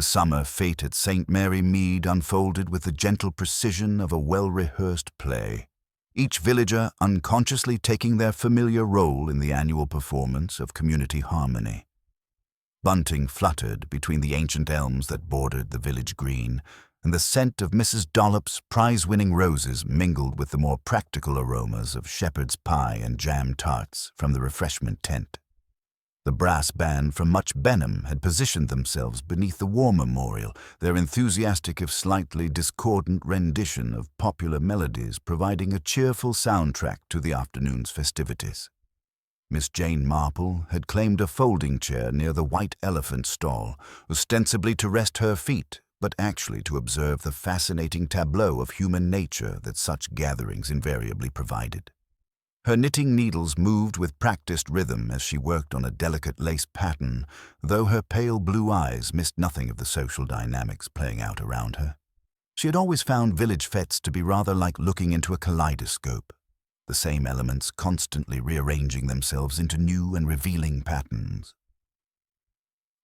The summer fete at St. Mary Mead unfolded with the gentle precision of a well-rehearsed play, each villager unconsciously taking their familiar role in the annual performance of community harmony. Bunting fluttered between the ancient elms that bordered the village green, and the scent of Mrs. Dollop's prize-winning roses mingled with the more practical aromas of shepherd's pie and jam tarts from the refreshment tent. The brass band from Much Benham had positioned themselves beneath the war memorial, their enthusiastic if slightly discordant rendition of popular melodies providing a cheerful soundtrack to the afternoon's festivities. Miss Jane Marple had claimed a folding chair near the White Elephant stall, ostensibly to rest her feet, but actually to observe the fascinating tableau of human nature that such gatherings invariably provided. Her knitting needles moved with practiced rhythm as she worked on a delicate lace pattern, though her pale blue eyes missed nothing of the social dynamics playing out around her. She had always found village fetes to be rather like looking into a kaleidoscope, the same elements constantly rearranging themselves into new and revealing patterns.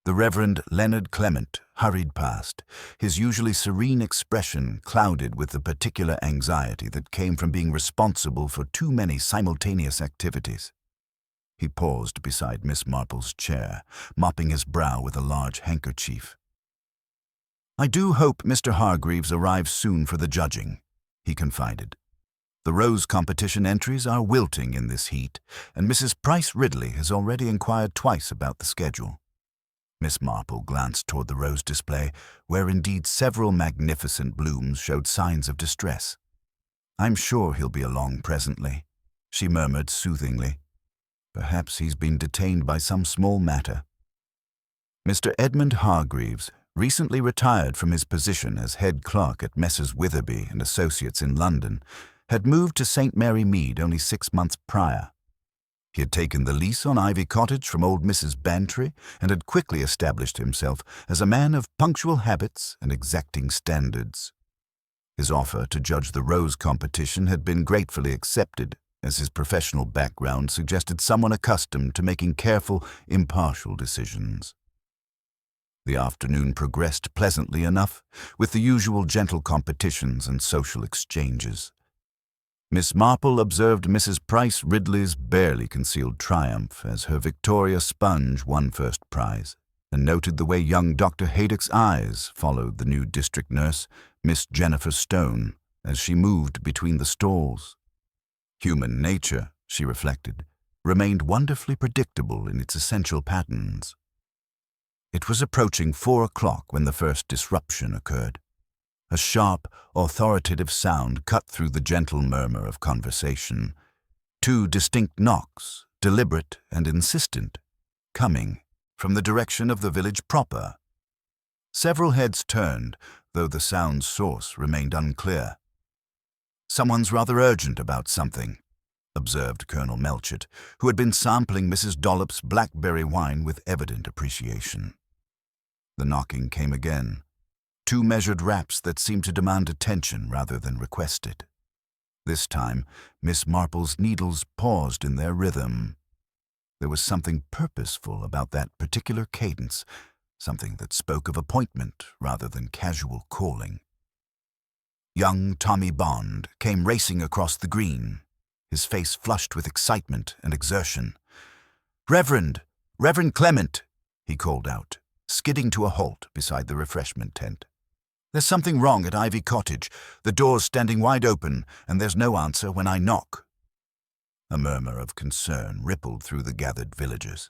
The Reverend Leonard Clement hurried past, his usually serene expression clouded with the particular anxiety that came from being responsible for too many simultaneous activities. He paused beside Miss Marple's chair, mopping his brow with a large handkerchief. "I do hope Mr. Hargreaves arrives soon for the judging," he confided. "The rose competition entries are wilting in this heat, and Mrs. Price Ridley has already inquired twice about the schedule." Miss Marple glanced toward the rose display, where indeed several magnificent blooms showed signs of distress. "I'm sure he'll be along presently," she murmured soothingly. "Perhaps he's been detained by some small matter." Mr. Edmund Hargreaves, recently retired from his position as head clerk at Messrs. Witherby and Associates in London, had moved to St. Mary Mead only 6 months prior. He had taken the lease on Ivy Cottage from old Mrs. Bantry and had quickly established himself as a man of punctual habits and exacting standards. His offer to judge the rose competition had been gratefully accepted, as his professional background suggested someone accustomed to making careful, impartial decisions. The afternoon progressed pleasantly enough, with the usual gentle competitions and social exchanges. Miss Marple observed Mrs. Price Ridley's barely concealed triumph as her Victoria sponge won first prize, and noted the way young Dr. Haydock's eyes followed the new district nurse, Miss Jennifer Stone, as she moved between the stalls. Human nature, she reflected, remained wonderfully predictable in its essential patterns. It was approaching 4 o'clock when the first disruption occurred. A sharp, authoritative sound cut through the gentle murmur of conversation. 2 distinct knocks, deliberate and insistent, coming from the direction of the village proper. Several heads turned, though the sound's source remained unclear. "Someone's rather urgent about something," observed Colonel Melchett, who had been sampling Mrs. Dollop's blackberry wine with evident appreciation. The knocking came again. 2 measured raps that seemed to demand attention rather than request it. This time, Miss Marple's needles paused in their rhythm. There was something purposeful about that particular cadence, something that spoke of appointment rather than casual calling. Young Tommy Bond came racing across the green, his face flushed with excitement and exertion. Reverend Clement," he called out, skidding to a halt beside the refreshment tent. "There's something wrong at Ivy Cottage. The door's standing wide open, and there's no answer when I knock." A murmur of concern rippled through the gathered villagers.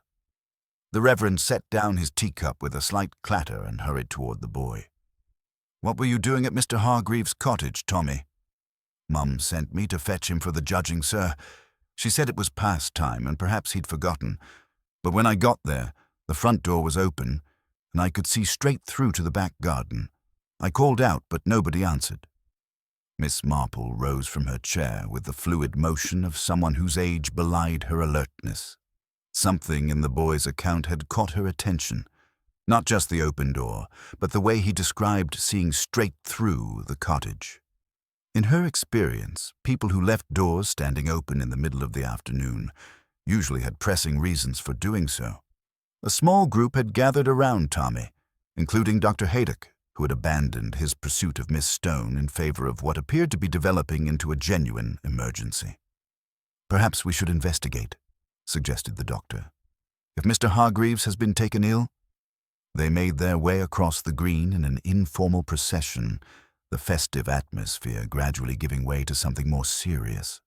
The Reverend set down his teacup with a slight clatter and hurried toward the boy. "What were you doing at Mr. Hargreaves' cottage, Tommy?" "Mum sent me to fetch him for the judging, sir. She said it was past time, and perhaps he'd forgotten. But when I got there, the front door was open, and I could see straight through to the back garden. I called out, but nobody answered." Miss Marple rose from her chair with the fluid motion of someone whose age belied her alertness. Something in the boy's account had caught her attention. Not just the open door, but the way he described seeing straight through the cottage. In her experience, people who left doors standing open in the middle of the afternoon usually had pressing reasons for doing so. A small group had gathered around Tommy, including Dr. Haydock, who had abandoned his pursuit of Miss Stone in favor of what appeared to be developing into a genuine emergency. "Perhaps we should investigate," suggested the doctor. "If Mr. Hargreaves has been taken ill—" They made their way across the green in an informal procession, the festive atmosphere gradually giving way to something more serious.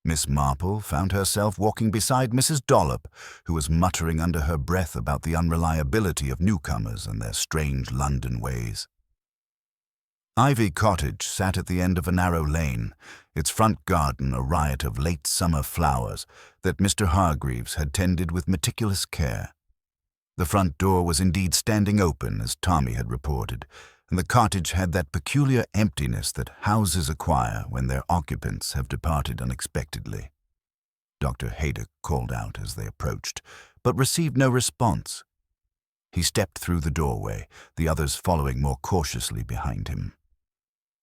Miss Marple found herself walking beside Mrs. Dollop, who was muttering under her breath about the unreliability of newcomers and their strange London ways. Ivy Cottage sat at the end of a narrow lane, its front garden a riot of late summer flowers that Mr. Hargreaves had tended with meticulous care. The front door was indeed standing open, as Tommy had reported, and the cottage had that peculiar emptiness that houses acquire when their occupants have departed unexpectedly. Dr. Haydock called out as they approached, but received no response. He stepped through the doorway, the others following more cautiously behind him.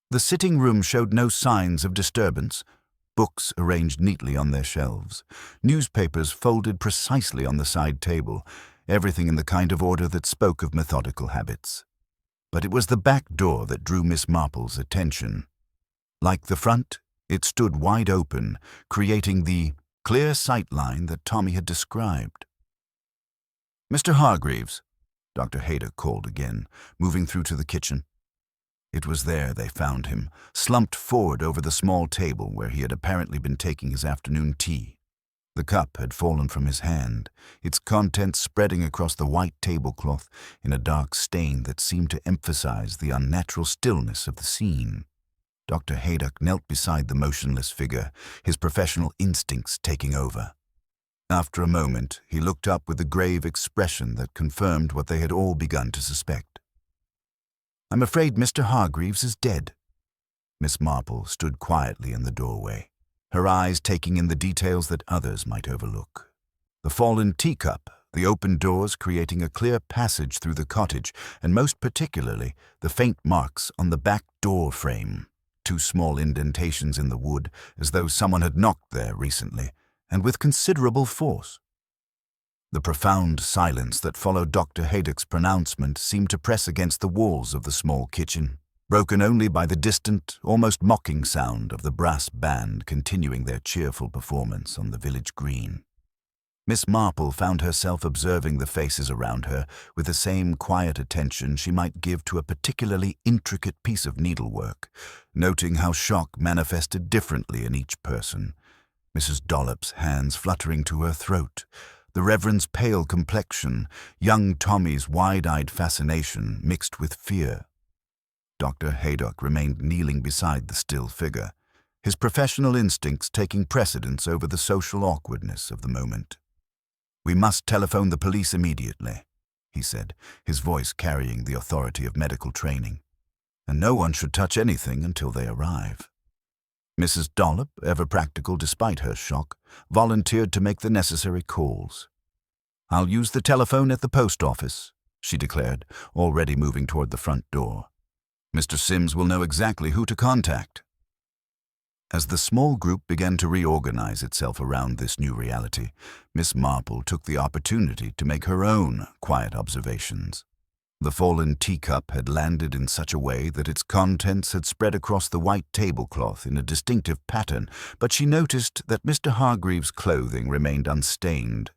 The sitting room showed no signs of disturbance. Books arranged neatly on their shelves, newspapers folded precisely on the side table, everything in the kind of order that spoke of methodical habits. But it was the back door that drew Miss Marple's attention. Like the front, it stood wide open, creating the clear sight line that Tommy had described. "Mr. Hargreaves," Dr. Haydock called again, moving through to the kitchen. It was there they found him, slumped forward over the small table where he had apparently been taking his afternoon tea. The cup had fallen from his hand, its contents spreading across the white tablecloth in a dark stain that seemed to emphasize the unnatural stillness of the scene. Dr. Haydock knelt beside the motionless figure, his professional instincts taking over. After a moment, he looked up with a grave expression that confirmed what they had all begun to suspect. "I'm afraid Mr. Hargreaves is dead." Miss Marple stood quietly in the doorway, her eyes taking in the details that others might overlook. The fallen teacup, the open doors creating a clear passage through the cottage, and most particularly the faint marks on the back door frame, 2 small indentations in the wood, as though someone had knocked there recently, and with considerable force. The profound silence that followed Dr. Haydock's pronouncement seemed to press against the walls of the small kitchen, broken only by the distant, almost mocking sound of the brass band continuing their cheerful performance on the village green. Miss Marple found herself observing the faces around her with the same quiet attention she might give to a particularly intricate piece of needlework, noting how shock manifested differently in each person. Mrs. Dollop's hands fluttering to her throat, the Reverend's pale complexion, young Tommy's wide-eyed fascination mixed with fear. Dr. Haydock remained kneeling beside the still figure, his professional instincts taking precedence over the social awkwardness of the moment. "We must telephone the police immediately," he said, his voice carrying the authority of medical training. "And no one should touch anything until they arrive." Mrs. Dollop, ever practical despite her shock, volunteered to make the necessary calls. "I'll use the telephone at the post office," she declared, already moving toward the front door. "Mr. Sims will know exactly who to contact." As the small group began to reorganize itself around this new reality, Miss Marple took the opportunity to make her own quiet observations. The fallen teacup had landed in such a way that its contents had spread across the white tablecloth in a distinctive pattern, but she noticed that Mr. Hargreaves' clothing remained unstained.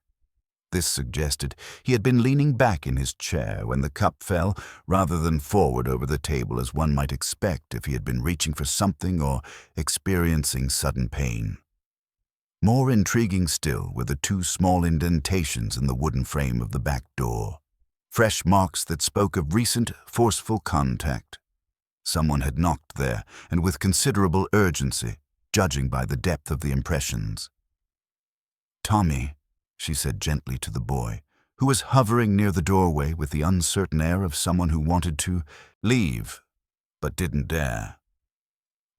This suggested he had been leaning back in his chair when the cup fell, rather than forward over the table as one might expect if he had been reaching for something or experiencing sudden pain. More intriguing still were the 2 small indentations in the wooden frame of the back door, fresh marks that spoke of recent, forceful contact. Someone had knocked there, and with considerable urgency, judging by the depth of the impressions. "Tommy," she said gently to the boy, who was hovering near the doorway with the uncertain air of someone who wanted to leave, but didn't dare.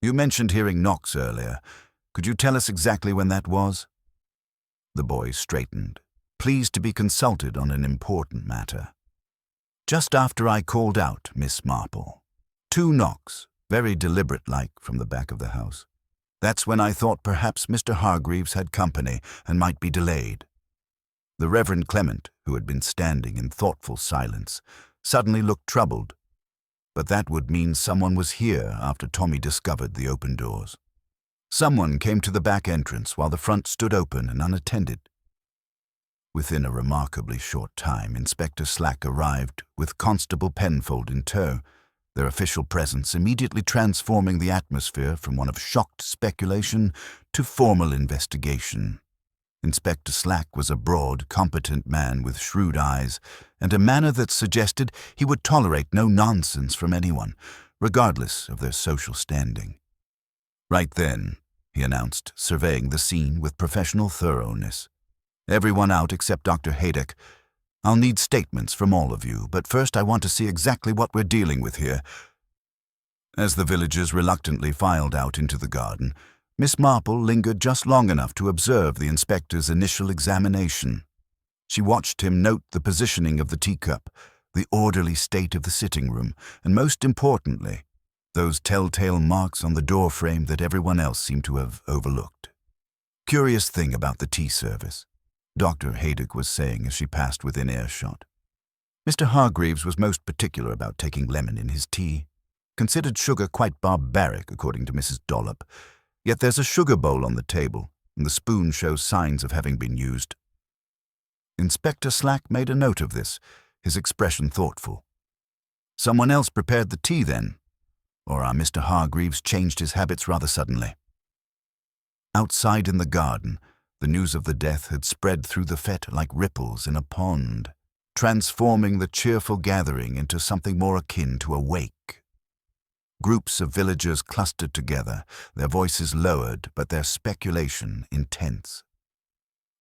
"You mentioned hearing knocks earlier. Could you tell us exactly when that was?" The boy straightened, pleased to be consulted on an important matter. "Just after I called out, Miss Marple. 2 knocks, very deliberate-like, from the back of the house. That's when I thought perhaps Mr. Hargreaves had company and might be delayed." The Reverend Clement, who had been standing in thoughtful silence, suddenly looked troubled. But that would mean someone was here after Tommy discovered the open doors. Someone came to the back entrance while the front stood open and unattended. Within a remarkably short time, Inspector Slack arrived with Constable Penfold in tow, their official presence immediately transforming the atmosphere from one of shocked speculation to formal investigation. Inspector Slack was a broad, competent man with shrewd eyes and a manner that suggested he would tolerate no nonsense from anyone, regardless of their social standing. "Right then," he announced, surveying the scene with professional thoroughness. "Everyone out except Dr. Haydock. I'll need statements from all of you, but first I want to see exactly what we're dealing with here." As the villagers reluctantly filed out into the garden, Miss Marple lingered just long enough to observe the inspector's initial examination. She watched him note the positioning of the teacup, the orderly state of the sitting room, and most importantly, those telltale marks on the doorframe that everyone else seemed to have overlooked. "Curious thing about the tea service," Dr. Haydock was saying as she passed within earshot. "Mr. Hargreaves was most particular about taking lemon in his tea. Considered sugar quite barbaric, according to Mrs. Dollop. Yet there's a sugar bowl on the table, and the spoon shows signs of having been used." Inspector Slack made a note of this, his expression thoughtful. "Someone else prepared the tea, then? Or our Mr. Hargreaves changed his habits rather suddenly?" Outside in the garden, the news of the death had spread through the fete like ripples in a pond, transforming the cheerful gathering into something more akin to a wake. Groups of villagers clustered together, their voices lowered but their speculation intense.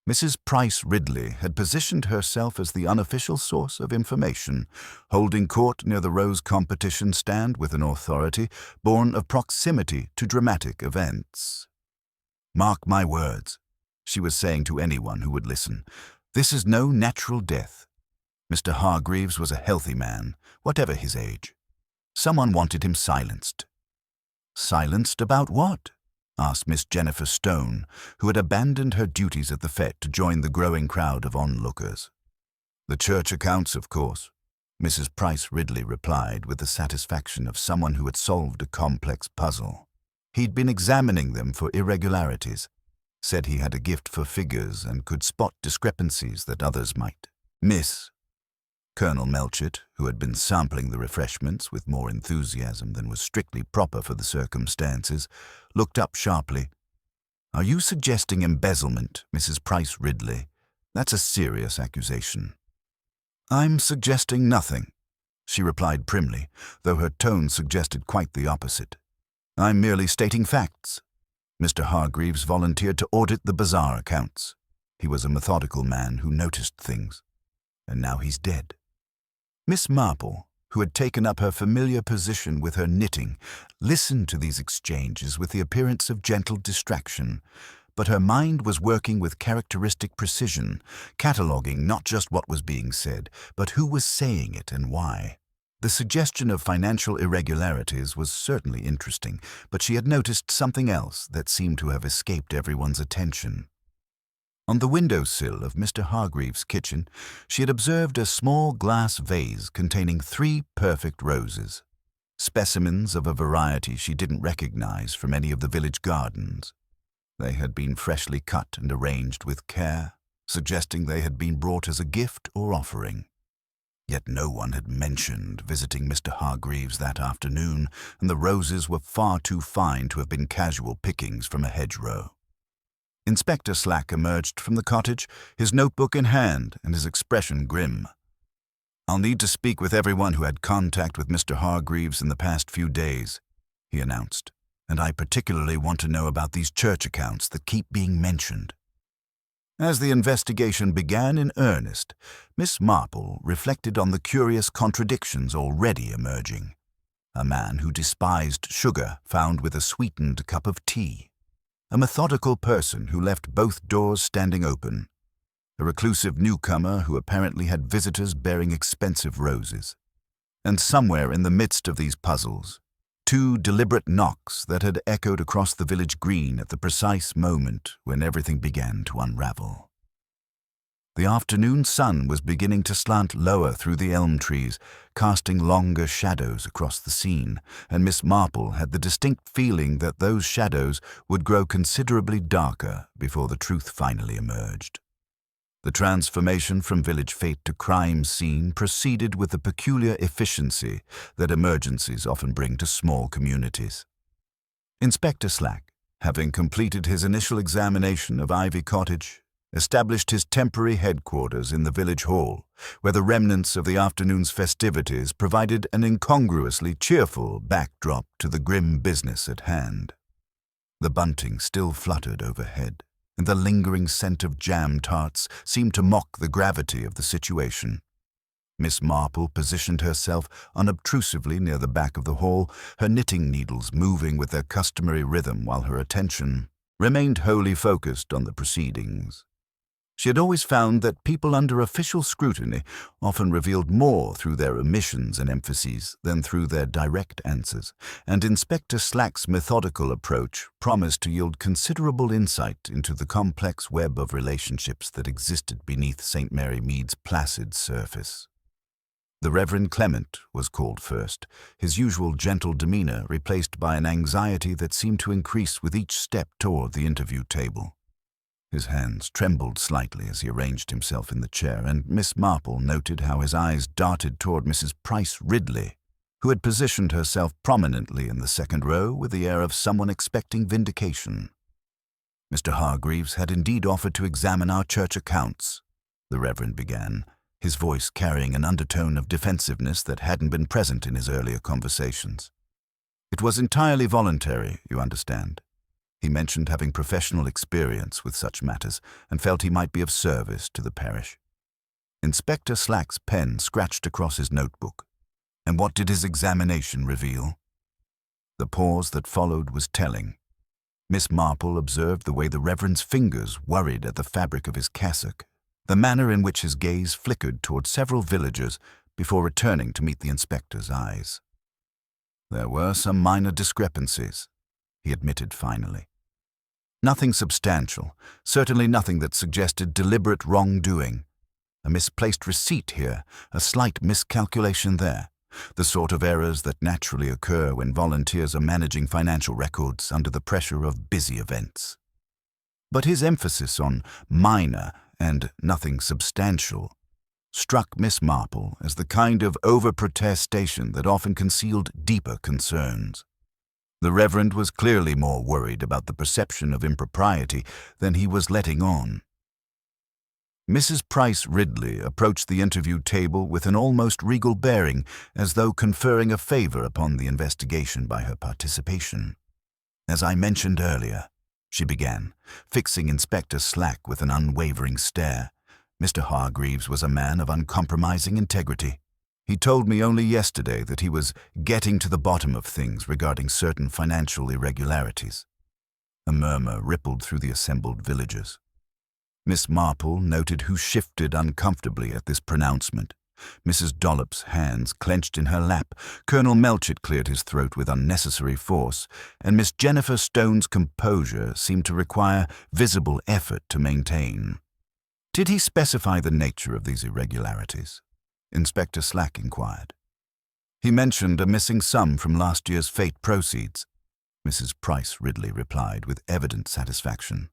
Mrs. Price Ridley had positioned herself as the unofficial source of information, holding court near the Rose competition stand with an authority born of proximity to dramatic events. "Mark my words," she was saying to anyone who would listen, "this is no natural death. Mr. Hargreaves was a healthy man, whatever his age. Someone wanted him silenced." "Silenced about what?" asked Miss Jennifer Stone, who had abandoned her duties at the fete to join the growing crowd of onlookers. "The church accounts, of course," Mrs. Price Ridley replied with the satisfaction of someone who had solved a complex puzzle. He'd been examining them for irregularities, said he had a gift for figures and could spot discrepancies that others might miss. Colonel Melchett, who had been sampling the refreshments with more enthusiasm than was strictly proper for the circumstances, looked up sharply. "Are you suggesting embezzlement, Mrs. Price Ridley? That's a serious accusation." "I'm suggesting nothing," she replied primly, though her tone suggested quite the opposite. "I'm merely stating facts. Mr. Hargreaves volunteered to audit the bazaar accounts. He was a methodical man who noticed things. And now he's dead." Miss Marple, who had taken up her familiar position with her knitting, listened to these exchanges with the appearance of gentle distraction, but her mind was working with characteristic precision, cataloguing not just what was being said, but who was saying it and why. The suggestion of financial irregularities was certainly interesting, but she had noticed something else that seemed to have escaped everyone's attention. On the windowsill of Mr. Hargreaves' kitchen, she had observed a small glass vase containing 3 perfect roses, specimens of a variety she didn't recognize from any of the village gardens. They had been freshly cut and arranged with care, suggesting they had been brought as a gift or offering. Yet no one had mentioned visiting Mr. Hargreaves that afternoon, and the roses were far too fine to have been casual pickings from a hedgerow. Inspector Slack emerged from the cottage, his notebook in hand and his expression grim. "I'll need to speak with everyone who had contact with Mr. Hargreaves in the past few days," he announced, "and I particularly want to know about these church accounts that keep being mentioned." As the investigation began in earnest, Miss Marple reflected on the curious contradictions already emerging. A man who despised sugar found with a sweetened cup of tea. A methodical person who left both doors standing open. A reclusive newcomer who apparently had visitors bearing expensive roses. And somewhere in the midst of these puzzles, 2 deliberate knocks that had echoed across the village green at the precise moment when everything began to unravel. The afternoon sun was beginning to slant lower through the elm trees, casting longer shadows across the scene, and Miss Marple had the distinct feeling that those shadows would grow considerably darker before the truth finally emerged. The transformation from village fete to crime scene proceeded with the peculiar efficiency that emergencies often bring to small communities. Inspector Slack, having completed his initial examination of Ivy Cottage, established his temporary headquarters in the village hall, where the remnants of the afternoon's festivities provided an incongruously cheerful backdrop to the grim business at hand. The bunting still fluttered overhead, and the lingering scent of jam tarts seemed to mock the gravity of the situation. Miss Marple positioned herself unobtrusively near the back of the hall, her knitting needles moving with their customary rhythm while her attention remained wholly focused on the proceedings. She had always found that people under official scrutiny often revealed more through their omissions and emphases than through their direct answers, and Inspector Slack's methodical approach promised to yield considerable insight into the complex web of relationships that existed beneath St. Mary Mead's placid surface. The Reverend Clement was called first, his usual gentle demeanor replaced by an anxiety that seemed to increase with each step toward the interview table. His hands trembled slightly as he arranged himself in the chair, and Miss Marple noted how his eyes darted toward Mrs. Price Ridley, who had positioned herself prominently in the second row with the air of someone expecting vindication. "Mr. Hargreaves had indeed offered to examine our church accounts," the Reverend began, his voice carrying an undertone of defensiveness that hadn't been present in his earlier conversations. "It was entirely voluntary, you understand. He mentioned having professional experience with such matters and felt he might be of service to the parish." Inspector Slack's pen scratched across his notebook. "And what did his examination reveal?" The pause that followed was telling. Miss Marple observed the way the Reverend's fingers worried at the fabric of his cassock, the manner in which his gaze flickered toward several villagers before returning to meet the inspector's eyes. "There were some minor discrepancies," he admitted finally. "Nothing substantial, certainly nothing that suggested deliberate wrongdoing. A misplaced receipt here, a slight miscalculation there, the sort of errors that naturally occur when volunteers are managing financial records under the pressure of busy events." But his emphasis on minor and nothing substantial struck Miss Marple as the kind of over-protestation that often concealed deeper concerns. The Reverend was clearly more worried about the perception of impropriety than he was letting on. Mrs. Price Ridley approached the interview table with an almost regal bearing, as though conferring a favor upon the investigation by her participation. "As I mentioned earlier," she began, fixing Inspector Slack with an unwavering stare, "Mr. Hargreaves was a man of uncompromising integrity. He told me only yesterday that he was getting to the bottom of things regarding certain financial irregularities." A murmur rippled through the assembled villagers. Miss Marple noted who shifted uncomfortably at this pronouncement. Mrs. Dollop's hands clenched in her lap, Colonel Melchett cleared his throat with unnecessary force, and Miss Jennifer Stone's composure seemed to require visible effort to maintain. "Did he specify the nature of these irregularities?" Inspector Slack inquired. "He mentioned a missing sum from last year's fete proceeds," Mrs. Price Ridley replied with evident satisfaction.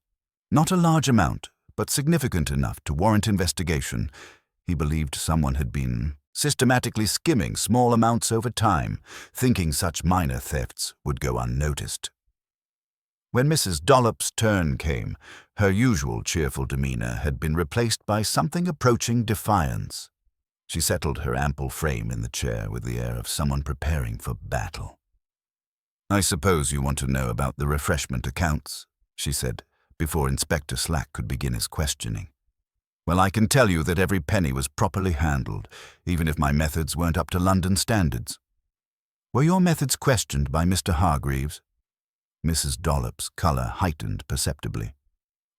"Not a large amount, but significant enough to warrant investigation. He believed someone had been systematically skimming small amounts over time, thinking such minor thefts would go unnoticed." When Mrs. Dollop's turn came, her usual cheerful demeanor had been replaced by something approaching defiance. She settled her ample frame in the chair with the air of someone preparing for battle. "I suppose you want to know about the refreshment accounts," she said, before Inspector Slack could begin his questioning. "Well, I can tell you that every penny was properly handled, even if my methods weren't up to London standards." "Were your methods questioned by Mr. Hargreaves?" Mrs. Dollop's colour heightened perceptibly.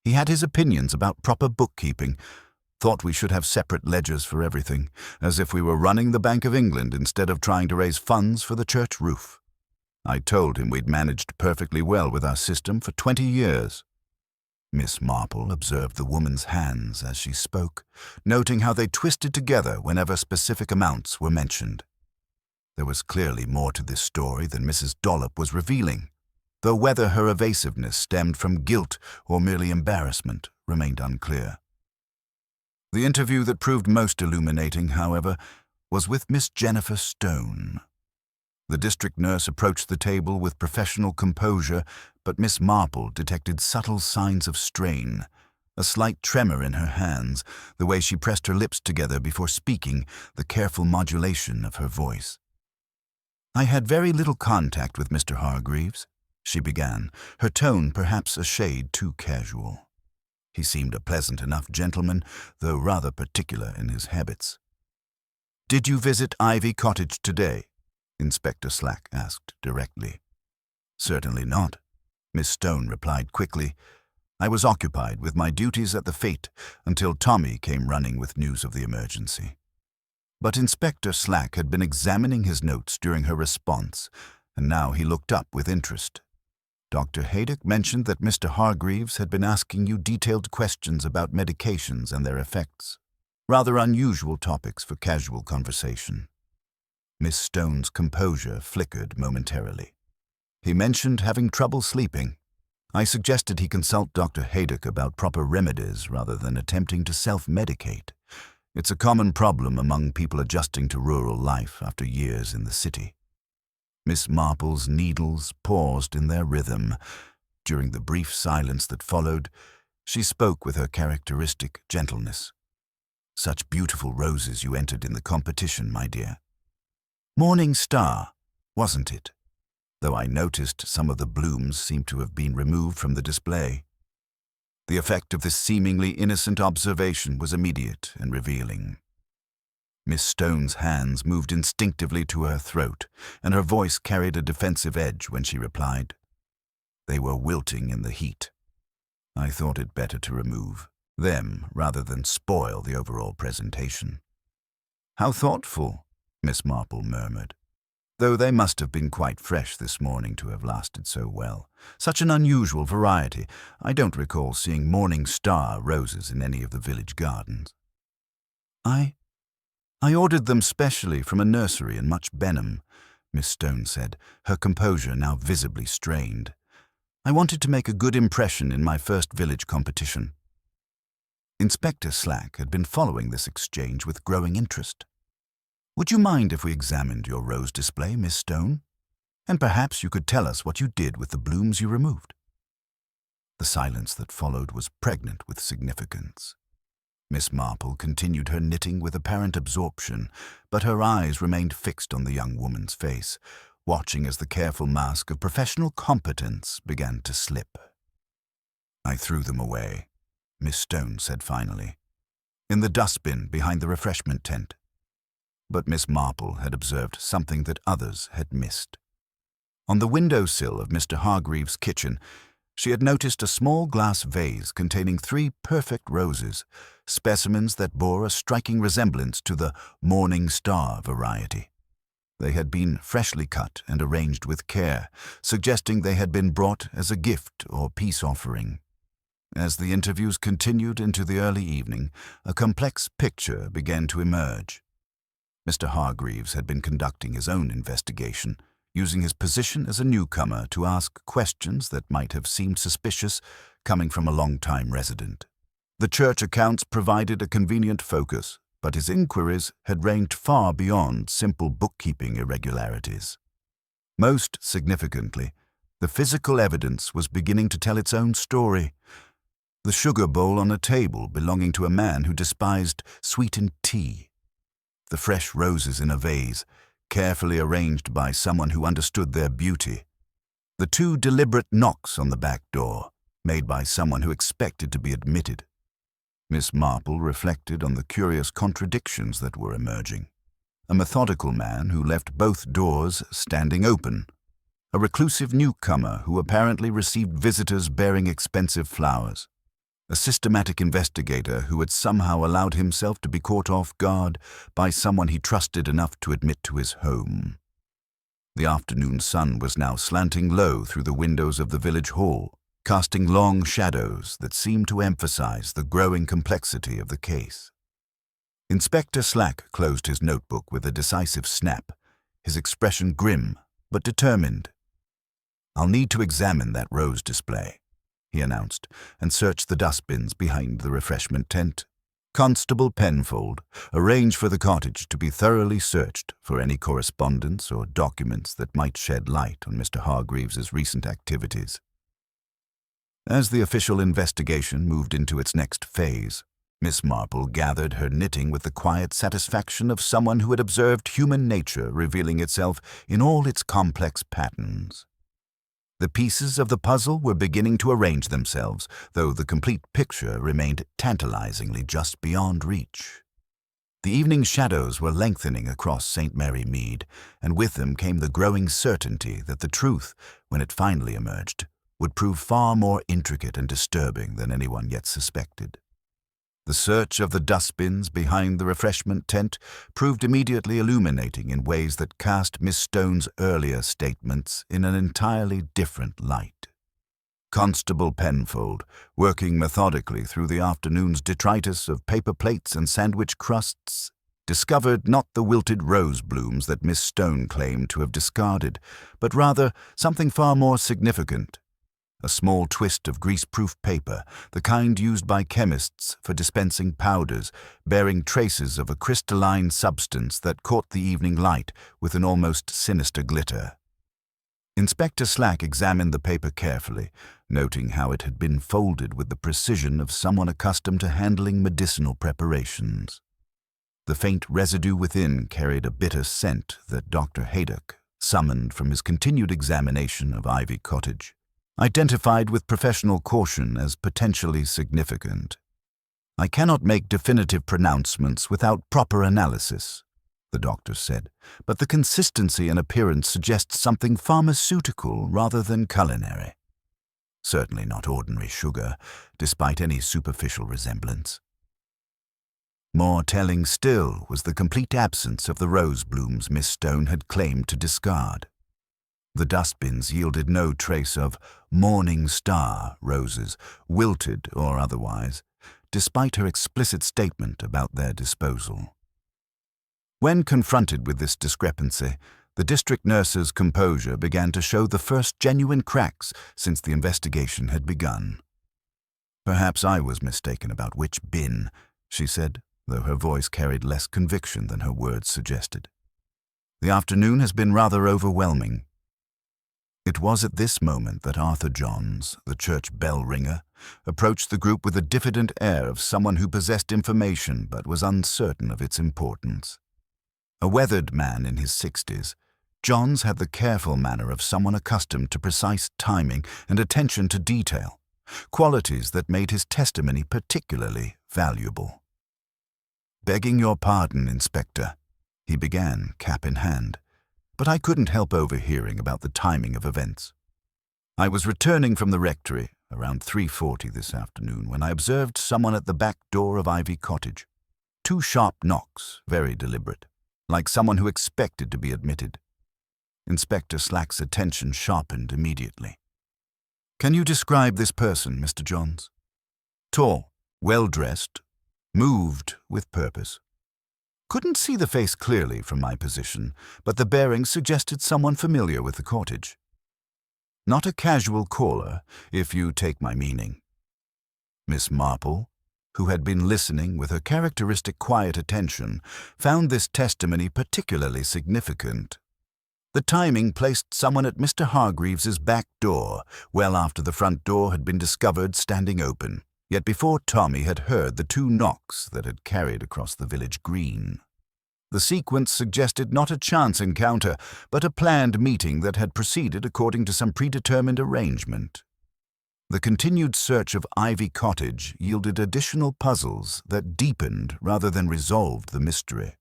"He had his opinions about proper bookkeeping, thought we should have separate ledgers for everything, as if we were running the Bank of England instead of trying to raise funds for the church roof. I told him we'd managed perfectly well with our system for 20 years. Miss Marple observed the woman's hands as she spoke, noting how they twisted together whenever specific amounts were mentioned. There was clearly more to this story than Mrs. Dollop was revealing, though whether her evasiveness stemmed from guilt or merely embarrassment remained unclear. The interview that proved most illuminating, however, was with Miss Jennifer Stone. The district nurse approached the table with professional composure, but Miss Marple detected subtle signs of strain, a slight tremor in her hands, the way she pressed her lips together before speaking, the careful modulation of her voice. "I had very little contact with Mr. Hargreaves," she began, her tone perhaps a shade too casual. He seemed a pleasant enough gentleman, though rather particular in his habits. "Did you visit Ivy Cottage today?" Inspector Slack asked directly. "Certainly not," Miss Stone replied quickly. "I was occupied with my duties at the fete until Tommy came running with news of the emergency." But Inspector Slack had been examining his notes during her response, and now he looked up with interest. "Dr. Haydock mentioned that Mr. Hargreaves had been asking you detailed questions about medications and their effects. Rather unusual topics for casual conversation." Miss Stone's composure flickered momentarily. "He mentioned having trouble sleeping. I suggested he consult Dr. Haydock about proper remedies rather than attempting to self-medicate. It's a common problem among people adjusting to rural life after years in the city." Miss Marple's needles paused in their rhythm. During the brief silence that followed, she spoke with her characteristic gentleness. "Such beautiful roses you entered in the competition, my dear. Morning Star, wasn't it? Though I noticed some of the blooms seemed to have been removed from the display." The effect of this seemingly innocent observation was immediate and revealing. Miss Stone's hands moved instinctively to her throat, and her voice carried a defensive edge when she replied. "They were wilting in the heat. I thought it better to remove them rather than spoil the overall presentation." "How thoughtful," Miss Marple murmured. "Though they must have been quite fresh this morning to have lasted so well. Such an unusual variety. I don't recall seeing Morning Star roses in any of the village gardens." I ordered them specially from a nursery in Much Benham," Miss Stone said, her composure now visibly strained. "I wanted to make a good impression in my first village competition." Inspector Slack had been following this exchange with growing interest. "Would you mind if we examined your rose display, Miss Stone? And perhaps you could tell us what you did with the blooms you removed." The silence that followed was pregnant with significance. Miss Marple continued her knitting with apparent absorption, but her eyes remained fixed on the young woman's face, watching as the careful mask of professional competence began to slip. "I threw them away," Miss Stone said finally, "in the dustbin behind the refreshment tent." But Miss Marple had observed something that others had missed. On the windowsill of Mr. Hargreaves' kitchen, she had noticed a small glass vase containing 3 perfect roses, specimens that bore a striking resemblance to the Morning Star variety. They had been freshly cut and arranged with care, suggesting they had been brought as a gift or peace offering. As the interviews continued into the early evening, a complex picture began to emerge. Mr. Hargreaves had been conducting his own investigation, using his position as a newcomer to ask questions that might have seemed suspicious coming from a long-time resident. The church accounts provided a convenient focus, but his inquiries had ranged far beyond simple bookkeeping irregularities. Most significantly, the physical evidence was beginning to tell its own story. The sugar bowl on a table belonging to a man who despised sweetened tea. The fresh roses in a vase, carefully arranged by someone who understood their beauty. The 2 deliberate knocks on the back door, made by someone who expected to be admitted. Miss Marple reflected on the curious contradictions that were emerging. A methodical man who left both doors standing open. A reclusive newcomer who apparently received visitors bearing expensive flowers. A systematic investigator who had somehow allowed himself to be caught off guard by someone he trusted enough to admit to his home. The afternoon sun was now slanting low through the windows of the village hall, casting long shadows that seemed to emphasize the growing complexity of the case. Inspector Slack closed his notebook with a decisive snap, his expression grim but determined. "I'll need to examine that rose display," he announced, and searched the dustbins behind the refreshment tent. Constable Penfold arranged for the cottage to be thoroughly searched for any correspondence or documents that might shed light on Mr. Hargreaves's recent activities. As the official investigation moved into its next phase, Miss Marple gathered her knitting with the quiet satisfaction of someone who had observed human nature revealing itself in all its complex patterns. The pieces of the puzzle were beginning to arrange themselves, though the complete picture remained tantalizingly just beyond reach. The evening shadows were lengthening across St. Mary Mead, and with them came the growing certainty that the truth, when it finally emerged, would prove far more intricate and disturbing than anyone yet suspected. The search of the dustbins behind the refreshment tent proved immediately illuminating in ways that cast Miss Stone's earlier statements in an entirely different light. Constable Penfold, working methodically through the afternoon's detritus of paper plates and sandwich crusts, discovered not the wilted rose blooms that Miss Stone claimed to have discarded, but rather something far more significant. A small twist of greaseproof paper, the kind used by chemists for dispensing powders, bearing traces of a crystalline substance that caught the evening light with an almost sinister glitter. Inspector Slack examined the paper carefully, noting how it had been folded with the precision of someone accustomed to handling medicinal preparations. The faint residue within carried a bitter scent that Dr. Haydock, summoned from his continued examination of Ivy Cottage, identified with professional caution as potentially significant. "I cannot make definitive pronouncements without proper analysis," the doctor said, "but the consistency and appearance suggests something pharmaceutical rather than culinary. Certainly not ordinary sugar, despite any superficial resemblance." More telling still was the complete absence of the rose blooms Miss Stone had claimed to discard. The dustbins yielded no trace of morning star roses, wilted or otherwise, despite her explicit statement about their disposal. When confronted with this discrepancy, the district nurse's composure began to show the first genuine cracks since the investigation had begun. "Perhaps I was mistaken about which bin," she said, though her voice carried less conviction than her words suggested. "The afternoon has been rather overwhelming." It was at this moment that Arthur Johns, the church bell ringer, approached the group with a diffident air of someone who possessed information but was uncertain of its importance. A weathered man in his 60s, Johns had the careful manner of someone accustomed to precise timing and attention to detail, qualities that made his testimony particularly valuable. "Begging your pardon, Inspector," he began, cap in hand, "but I couldn't help overhearing about the timing of events. I was returning from the rectory around 3:40 this afternoon when I observed someone at the back door of Ivy Cottage. 2 sharp knocks, very deliberate, like someone who expected to be admitted." Inspector Slack's attention sharpened immediately. "Can you describe this person, Mr. Johns?" "Tall, well-dressed, moved with purpose. Couldn't see the face clearly from my position, but the bearings suggested someone familiar with the cottage. Not a casual caller, if you take my meaning." Miss Marple, who had been listening with her characteristic quiet attention, found this testimony particularly significant. The timing placed someone at Mr. Hargreaves's back door, well after the front door had been discovered standing open, yet before Tommy had heard the 2 knocks that had carried across the village green. The sequence suggested not a chance encounter, but a planned meeting that had proceeded according to some predetermined arrangement. The continued search of Ivy Cottage yielded additional puzzles that deepened rather than resolved the mystery.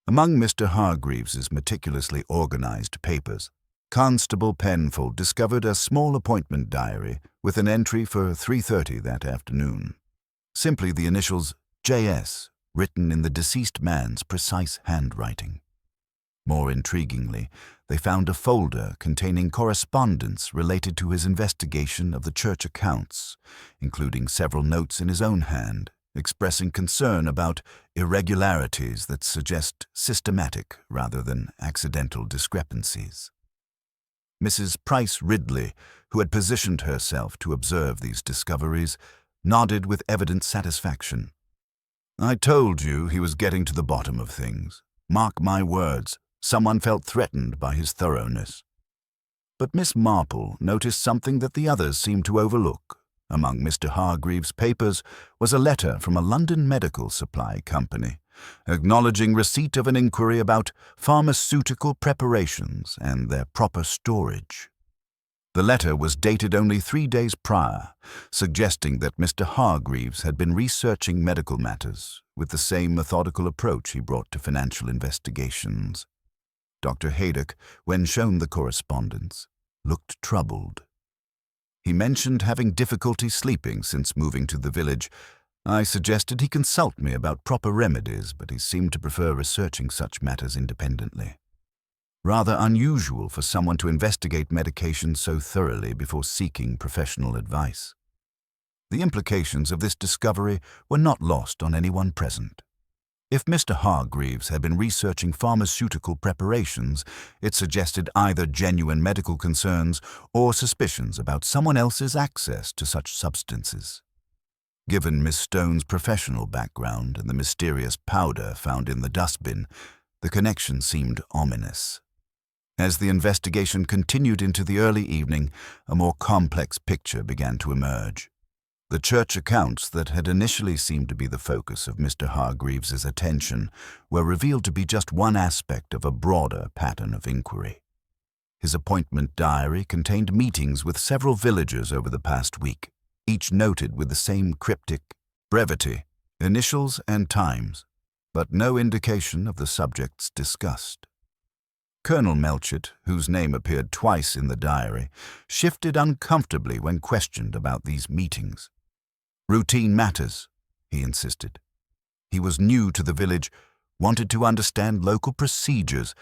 Among Mr. Hargreaves's meticulously organized papers, Constable Penfold discovered a small appointment diary with an entry for 3:30 that afternoon. Simply the initials J.S. written in the deceased man's precise handwriting. More intriguingly, they found a folder containing correspondence related to his investigation of the church accounts, including several notes in his own hand, expressing concern about irregularities that suggest systematic rather than accidental discrepancies. Mrs. Price Ridley, who had positioned herself to observe these discoveries, nodded with evident satisfaction. "I told you he was getting to the bottom of things. Mark my words, someone felt threatened by his thoroughness." But Miss Marple noticed something that the others seemed to overlook. Among Mr. Hargreaves' papers was a letter from a London medical supply company, acknowledging receipt of an inquiry about pharmaceutical preparations and their proper storage. The letter was dated only 3 days prior, suggesting that Mr. Hargreaves had been researching medical matters with the same methodical approach he brought to financial investigations. Dr. Haydock, when shown the correspondence, looked troubled. He mentioned having difficulty sleeping since moving to the village. I suggested he consult me about proper remedies, but he seemed to prefer researching such matters independently. Rather unusual for someone to investigate medication so thoroughly before seeking professional advice. The implications of this discovery were not lost on anyone present. If Mr. Hargreaves had been researching pharmaceutical preparations, it suggested either genuine medical concerns or suspicions about someone else's access to such substances. Given Miss Stone's professional background and the mysterious powder found in the dustbin, the connection seemed ominous. As the investigation continued into the early evening, a more complex picture began to emerge. The church accounts that had initially seemed to be the focus of Mr. Hargreaves's attention were revealed to be just one aspect of a broader pattern of inquiry. His appointment diary contained meetings with several villagers over the past week, each noted with the same cryptic brevity, initials and times, but no indication of the subjects discussed. Colonel Melchett, whose name appeared twice in the diary, shifted uncomfortably when questioned about these meetings. "Routine matters," he insisted. He was new to the village, wanted to understand local procedures,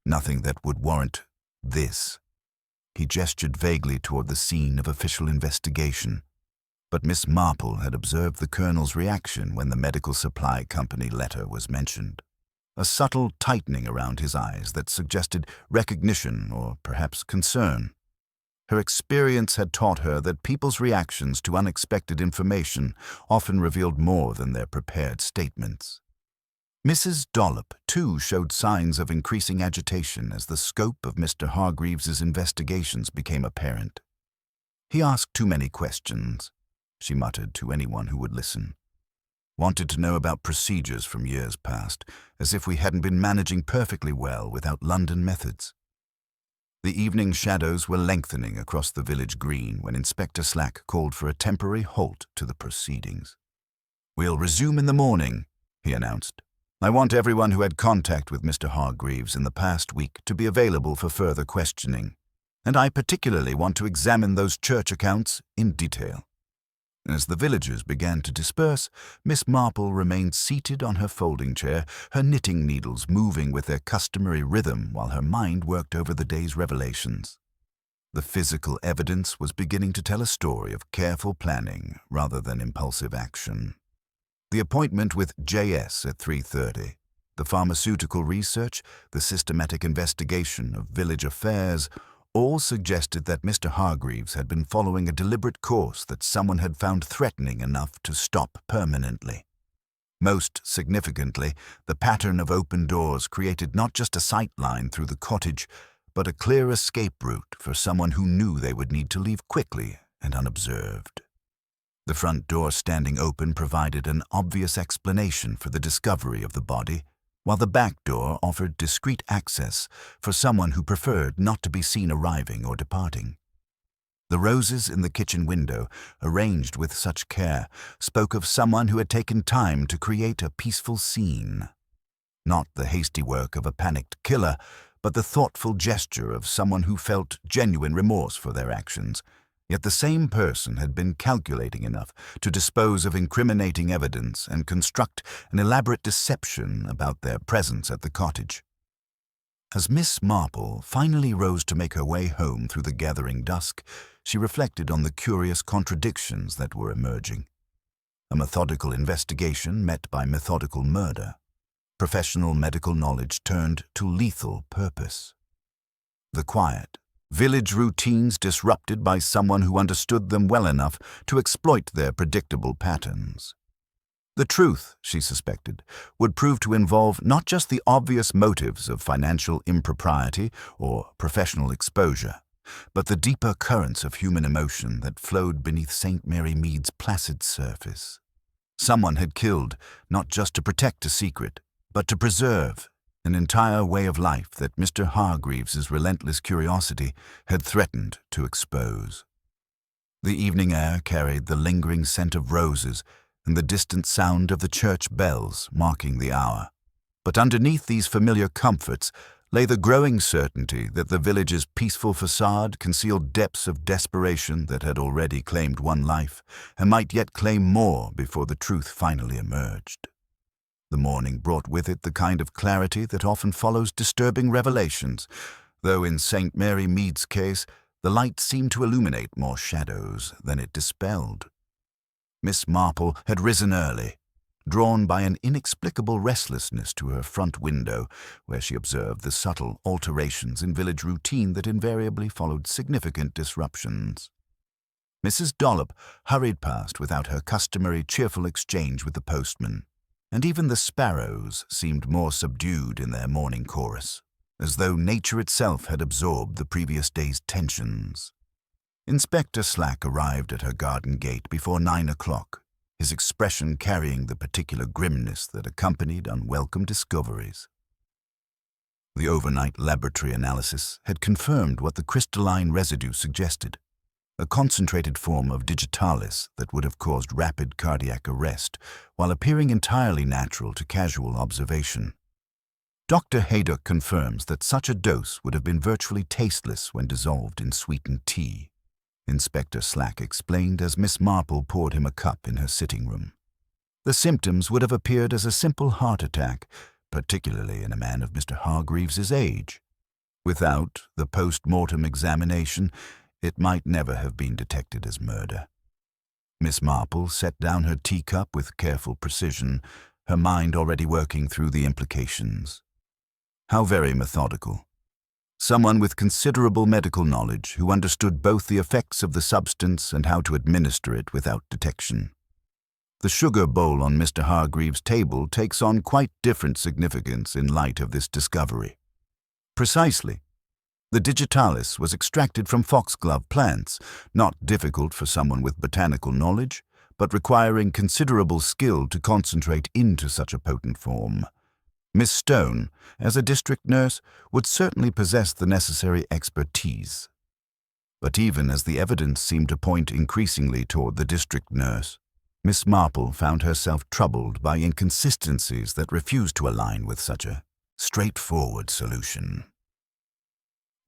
nothing that would warrant this. He gestured vaguely toward the scene of official investigation, but Miss Marple had observed the colonel's reaction when the medical supply company letter was mentioned. A subtle tightening around his eyes that suggested recognition or perhaps concern. Her experience had taught her that people's reactions to unexpected information often revealed more than their prepared statements. Mrs. Dollop, too, showed signs of increasing agitation as the scope of Mr. Hargreaves's investigations became apparent. "He asked too many questions," she muttered to anyone who would listen. "Wanted to know about procedures from years past, as if we hadn't been managing perfectly well without London methods." The evening shadows were lengthening across the village green when Inspector Slack called for a temporary halt to the proceedings. "We'll resume in the morning," he announced. "I want everyone who had contact with Mr. Hargreaves in the past week to be available for further questioning, and I particularly want to examine those church accounts in detail." As the villagers began to disperse, Miss Marple remained seated on her folding chair, her knitting needles moving with their customary rhythm while her mind worked over the day's revelations. The physical evidence was beginning to tell a story of careful planning rather than impulsive action. The appointment with J.S. at 3:30, the pharmaceutical research, the systematic investigation of village affairs, all suggested that Mr. Hargreaves had been following a deliberate course that someone had found threatening enough to stop permanently. Most significantly, the pattern of open doors created not just a sight line through the cottage, but a clear escape route for someone who knew they would need to leave quickly and unobserved. The front door standing open provided an obvious explanation for the discovery of the body, while the back door offered discreet access for someone who preferred not to be seen arriving or departing. The roses in the kitchen window, arranged with such care, spoke of someone who had taken time to create a peaceful scene. Not the hasty work of a panicked killer, but the thoughtful gesture of someone who felt genuine remorse for their actions. Yet the same person had been calculating enough to dispose of incriminating evidence and construct an elaborate deception about their presence at the cottage. As Miss Marple finally rose to make her way home through the gathering dusk, she reflected on the curious contradictions that were emerging. A methodical investigation met by methodical murder. Professional medical knowledge turned to lethal purpose. The quiet, village routines disrupted by someone who understood them well enough to exploit their predictable patterns. The truth, she suspected, would prove to involve not just the obvious motives of financial impropriety or professional exposure, but the deeper currents of human emotion that flowed beneath St. Mary Mead's placid surface. Someone had killed not just to protect a secret, but to preserve an entire way of life that Mr. Hargreaves's relentless curiosity had threatened to expose. The evening air carried the lingering scent of roses and the distant sound of the church bells marking the hour. But underneath these familiar comforts lay the growing certainty that the village's peaceful facade concealed depths of desperation that had already claimed one life and might yet claim more before the truth finally emerged. The morning brought with it the kind of clarity that often follows disturbing revelations, though in St. Mary Mead's case, the light seemed to illuminate more shadows than it dispelled. Miss Marple had risen early, drawn by an inexplicable restlessness to her front window, where she observed the subtle alterations in village routine that invariably followed significant disruptions. Mrs. Dollop hurried past without her customary cheerful exchange with the postman, and even the sparrows seemed more subdued in their morning chorus, as though nature itself had absorbed the previous day's tensions. Inspector Slack arrived at her garden gate before 9 o'clock, his expression carrying the particular grimness that accompanied unwelcome discoveries. The overnight laboratory analysis had confirmed what the crystalline residue suggested, a concentrated form of digitalis that would have caused rapid cardiac arrest while appearing entirely natural to casual observation. Dr. Haydock confirms that such a dose would have been virtually tasteless when dissolved in sweetened tea, Inspector Slack explained as Miss Marple poured him a cup in her sitting room. The symptoms would have appeared as a simple heart attack, particularly in a man of Mr. Hargreaves's age. Without the post-mortem examination, it might never have been detected as murder. Miss Marple set down her teacup with careful precision, her mind already working through the implications. How very methodical. Someone with considerable medical knowledge who understood both the effects of the substance and how to administer it without detection. The sugar bowl on Mr. Hargreaves' table takes on quite different significance in light of this discovery. Precisely. The digitalis was extracted from foxglove plants, not difficult for someone with botanical knowledge, but requiring considerable skill to concentrate into such a potent form. Miss Stone, as a district nurse, would certainly possess the necessary expertise. But even as the evidence seemed to point increasingly toward the district nurse, Miss Marple found herself troubled by inconsistencies that refused to align with such a straightforward solution.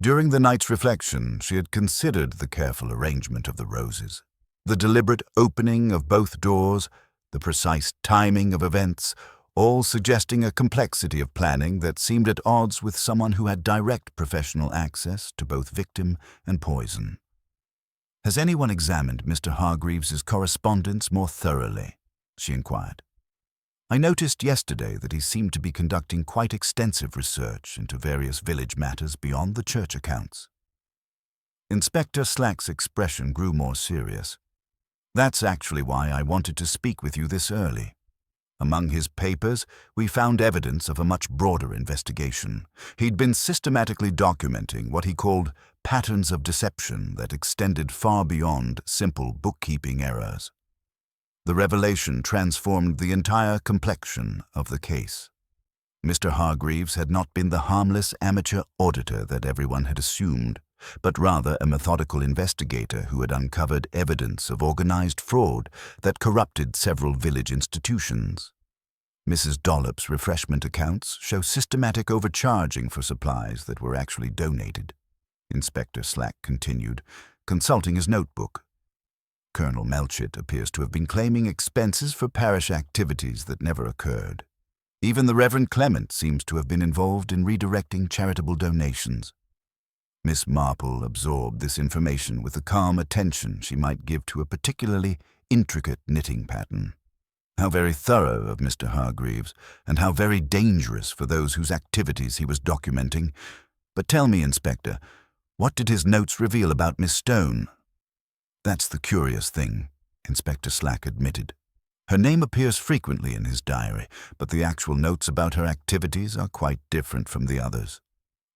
During the night's reflection, she had considered the careful arrangement of the roses, the deliberate opening of both doors, the precise timing of events, all suggesting a complexity of planning that seemed at odds with someone who had direct professional access to both victim and poison. "Has anyone examined Mr. Hargreaves's correspondence more thoroughly?" she inquired. "I noticed yesterday that he seemed to be conducting quite extensive research into various village matters beyond the church accounts." Inspector Slack's expression grew more serious. "That's actually why I wanted to speak with you this early. Among his papers, we found evidence of a much broader investigation. He'd been systematically documenting what he called patterns of deception that extended far beyond simple bookkeeping errors. The revelation transformed the entire complexion of the case. Mr. Hargreaves had not been the harmless amateur auditor that everyone had assumed, but rather a methodical investigator who had uncovered evidence of organized fraud that corrupted several village institutions. Mrs. Dollop's refreshment accounts show systematic overcharging for supplies that were actually donated," Inspector Slack continued, consulting his notebook. "Colonel Melchett appears to have been claiming expenses for parish activities that never occurred. Even the Reverend Clement seems to have been involved in redirecting charitable donations. Miss Marple absorbed this information with the calm attention she might give to a particularly intricate knitting pattern. How very thorough of Mr. Hargreaves, and how very dangerous for those whose activities he was documenting. But tell me, Inspector, what did his notes reveal about Miss Stone? That's the curious thing, Inspector Slack admitted. Her name appears frequently in his diary, but the actual notes about her activities are quite different from the others.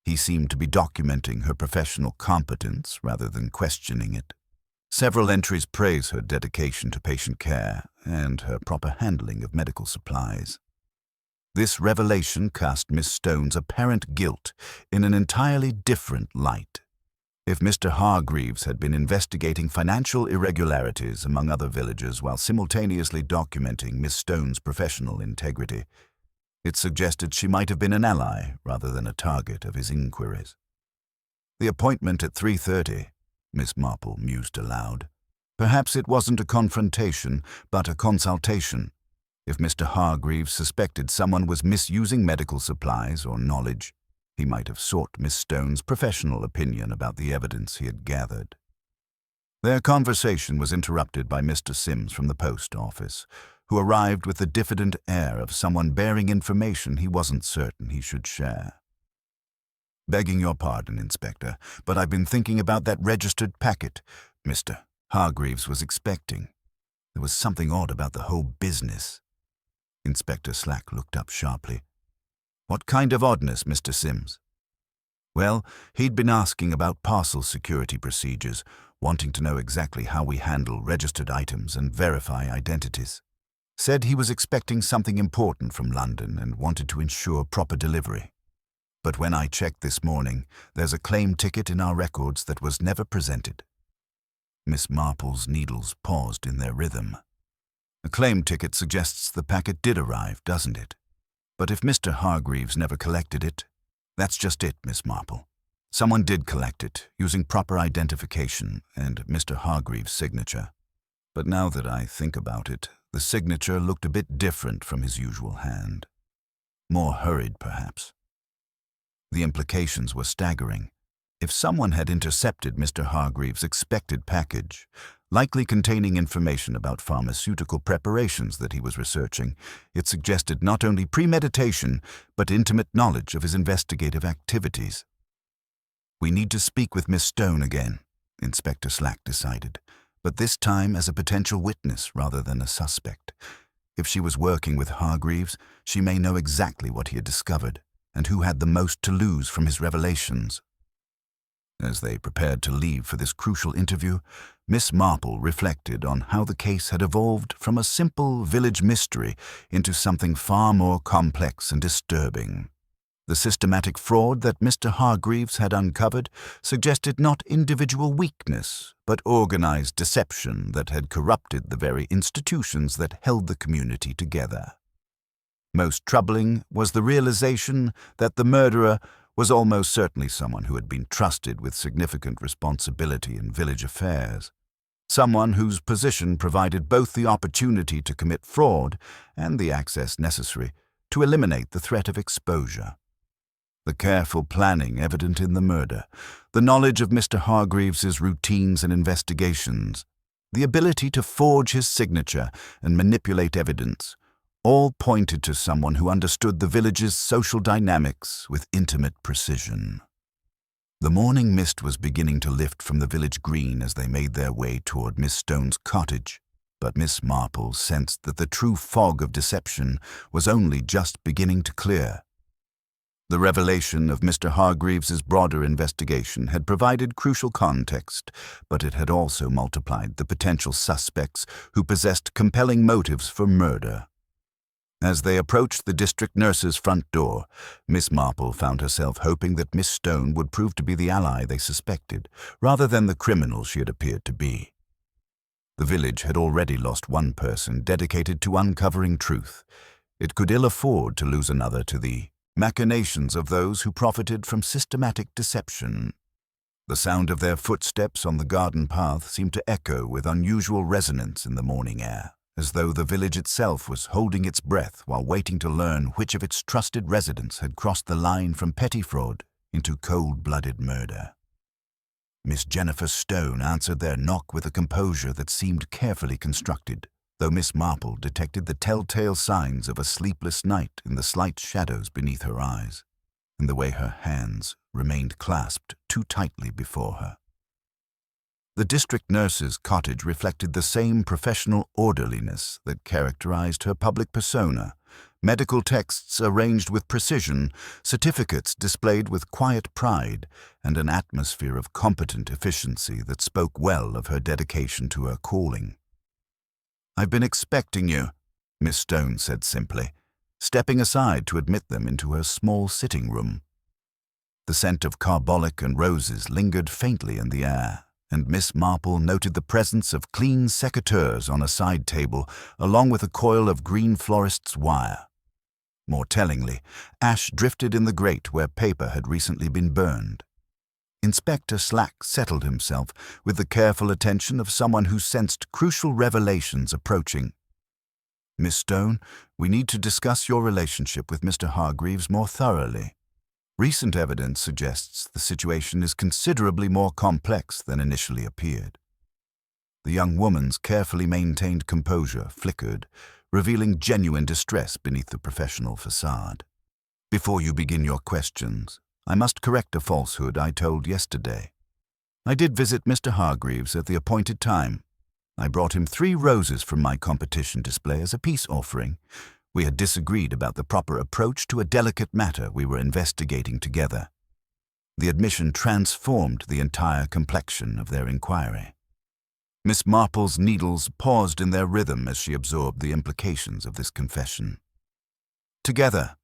He seemed to be documenting her professional competence rather than questioning it. Several entries praise her dedication to patient care and her proper handling of medical supplies. This revelation cast Miss Stone's apparent guilt in an entirely different light. If Mr. Hargreaves had been investigating financial irregularities among other villagers while simultaneously documenting Miss Stone's professional integrity, it suggested she might have been an ally rather than a target of his inquiries. The appointment at 3:30, Miss Marple mused aloud. Perhaps it wasn't a confrontation, but a consultation. If Mr. Hargreaves suspected someone was misusing medical supplies or knowledge, he might have sought Miss Stone's professional opinion about the evidence he had gathered. Their conversation was interrupted by Mr. Sims from the post office, who arrived with the diffident air of someone bearing information he wasn't certain he should share. "Begging your pardon, Inspector, but I've been thinking about that registered packet Mr. Hargreaves was expecting. There was something odd about the whole business." Inspector Slack looked up sharply. "What kind of oddness, Mr. Sims?" "Well, he'd been asking about parcel security procedures, wanting to know exactly how we handle registered items and verify identities. Said he was expecting something important from London and wanted to ensure proper delivery. But when I checked this morning, there's a claim ticket in our records that was never presented." Miss Marple's needles paused in their rhythm. "A claim ticket suggests the packet did arrive, doesn't it? But if Mr. Hargreaves never collected it, that's just it, Miss Marple. Someone did collect it, using proper identification and Mr. Hargreaves' signature. But now that I think about it, the signature looked a bit different from his usual hand. More hurried, perhaps." The implications were staggering. If someone had intercepted Mr. Hargreaves' expected package, likely containing information about pharmaceutical preparations that he was researching, it suggested not only premeditation, but intimate knowledge of his investigative activities. "We need to speak with Miss Stone again," Inspector Slack decided, but this time as a potential witness rather than a suspect. If she was working with Hargreaves, she may know exactly what he had discovered and who had the most to lose from his revelations. As they prepared to leave for this crucial interview, Miss Marple reflected on how the case had evolved from a simple village mystery into something far more complex and disturbing. The systematic fraud that Mr. Hargreaves had uncovered suggested not individual weakness, but organized deception that had corrupted the very institutions that held the community together. Most troubling was the realization that the murderer was almost certainly someone who had been trusted with significant responsibility in village affairs. Someone whose position provided both the opportunity to commit fraud and the access necessary to eliminate the threat of exposure. The careful planning evident in the murder, the knowledge of Mr. Hargreaves's routines and investigations, the ability to forge his signature and manipulate evidence, all pointed to someone who understood the village's social dynamics with intimate precision. The morning mist was beginning to lift from the village green as they made their way toward Miss Stone's cottage, but Miss Marple sensed that the true fog of deception was only just beginning to clear. The revelation of Mr. Hargreaves's broader investigation had provided crucial context, but it had also multiplied the potential suspects who possessed compelling motives for murder. As they approached the district nurse's front door, Miss Marple found herself hoping that Miss Stone would prove to be the ally they suspected, rather than the criminal she had appeared to be. The village had already lost one person dedicated to uncovering truth. It could ill afford to lose another to the machinations of those who profited from systematic deception. The sound of their footsteps on the garden path seemed to echo with unusual resonance in the morning air, as though the village itself was holding its breath while waiting to learn which of its trusted residents had crossed the line from petty fraud into cold-blooded murder. Miss Jennifer Stone answered their knock with a composure that seemed carefully constructed, though Miss Marple detected the telltale signs of a sleepless night in the slight shadows beneath her eyes, and the way her hands remained clasped too tightly before her. The district nurse's cottage reflected the same professional orderliness that characterized her public persona, medical texts arranged with precision, certificates displayed with quiet pride, and an atmosphere of competent efficiency that spoke well of her dedication to her calling. "I've been expecting you," Miss Stone said simply, stepping aside to admit them into her small sitting room. The scent of carbolic and roses lingered faintly in the air, and Miss Marple noted the presence of clean secateurs on a side table, along with a coil of green florist's wire. More tellingly, ash drifted in the grate where paper had recently been burned. Inspector Slack settled himself with the careful attention of someone who sensed crucial revelations approaching. "Miss Stone, we need to discuss your relationship with Mr. Hargreaves more thoroughly. Recent evidence suggests the situation is considerably more complex than initially appeared." The young woman's carefully maintained composure flickered, revealing genuine distress beneath the professional facade. "Before you begin your questions, I must correct a falsehood I told yesterday. I did visit Mr. Hargreaves at the appointed time. I brought him 3 roses from my competition display as a peace offering. We had disagreed about the proper approach to a delicate matter we were investigating together." The admission transformed the entire complexion of their inquiry. Miss Marple's needles paused in their rhythm as she absorbed the implications of this confession. "Together,"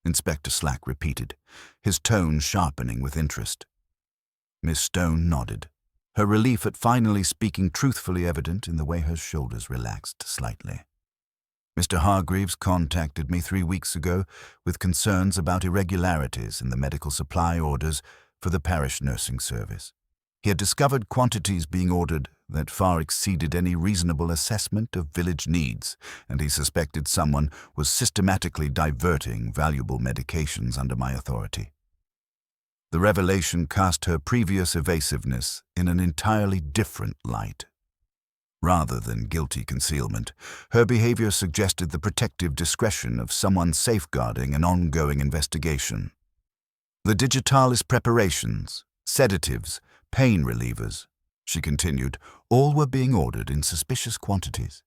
Inspector Slack repeated, his tone sharpening with interest. Miss Stone nodded, her relief at finally speaking truthfully evident in the way her shoulders relaxed slightly. "Mr. Hargreaves contacted me 3 weeks ago with concerns about irregularities in the medical supply orders for the parish nursing service. He had discovered quantities being ordered that far exceeded any reasonable assessment of village needs, and he suspected someone was systematically diverting valuable medications under my authority." The revelation cast her previous evasiveness in an entirely different light. Rather than guilty concealment, her behavior suggested the protective discretion of someone safeguarding an ongoing investigation. "The digitalis preparations, sedatives, pain relievers," she continued, "all were being ordered in suspicious quantities.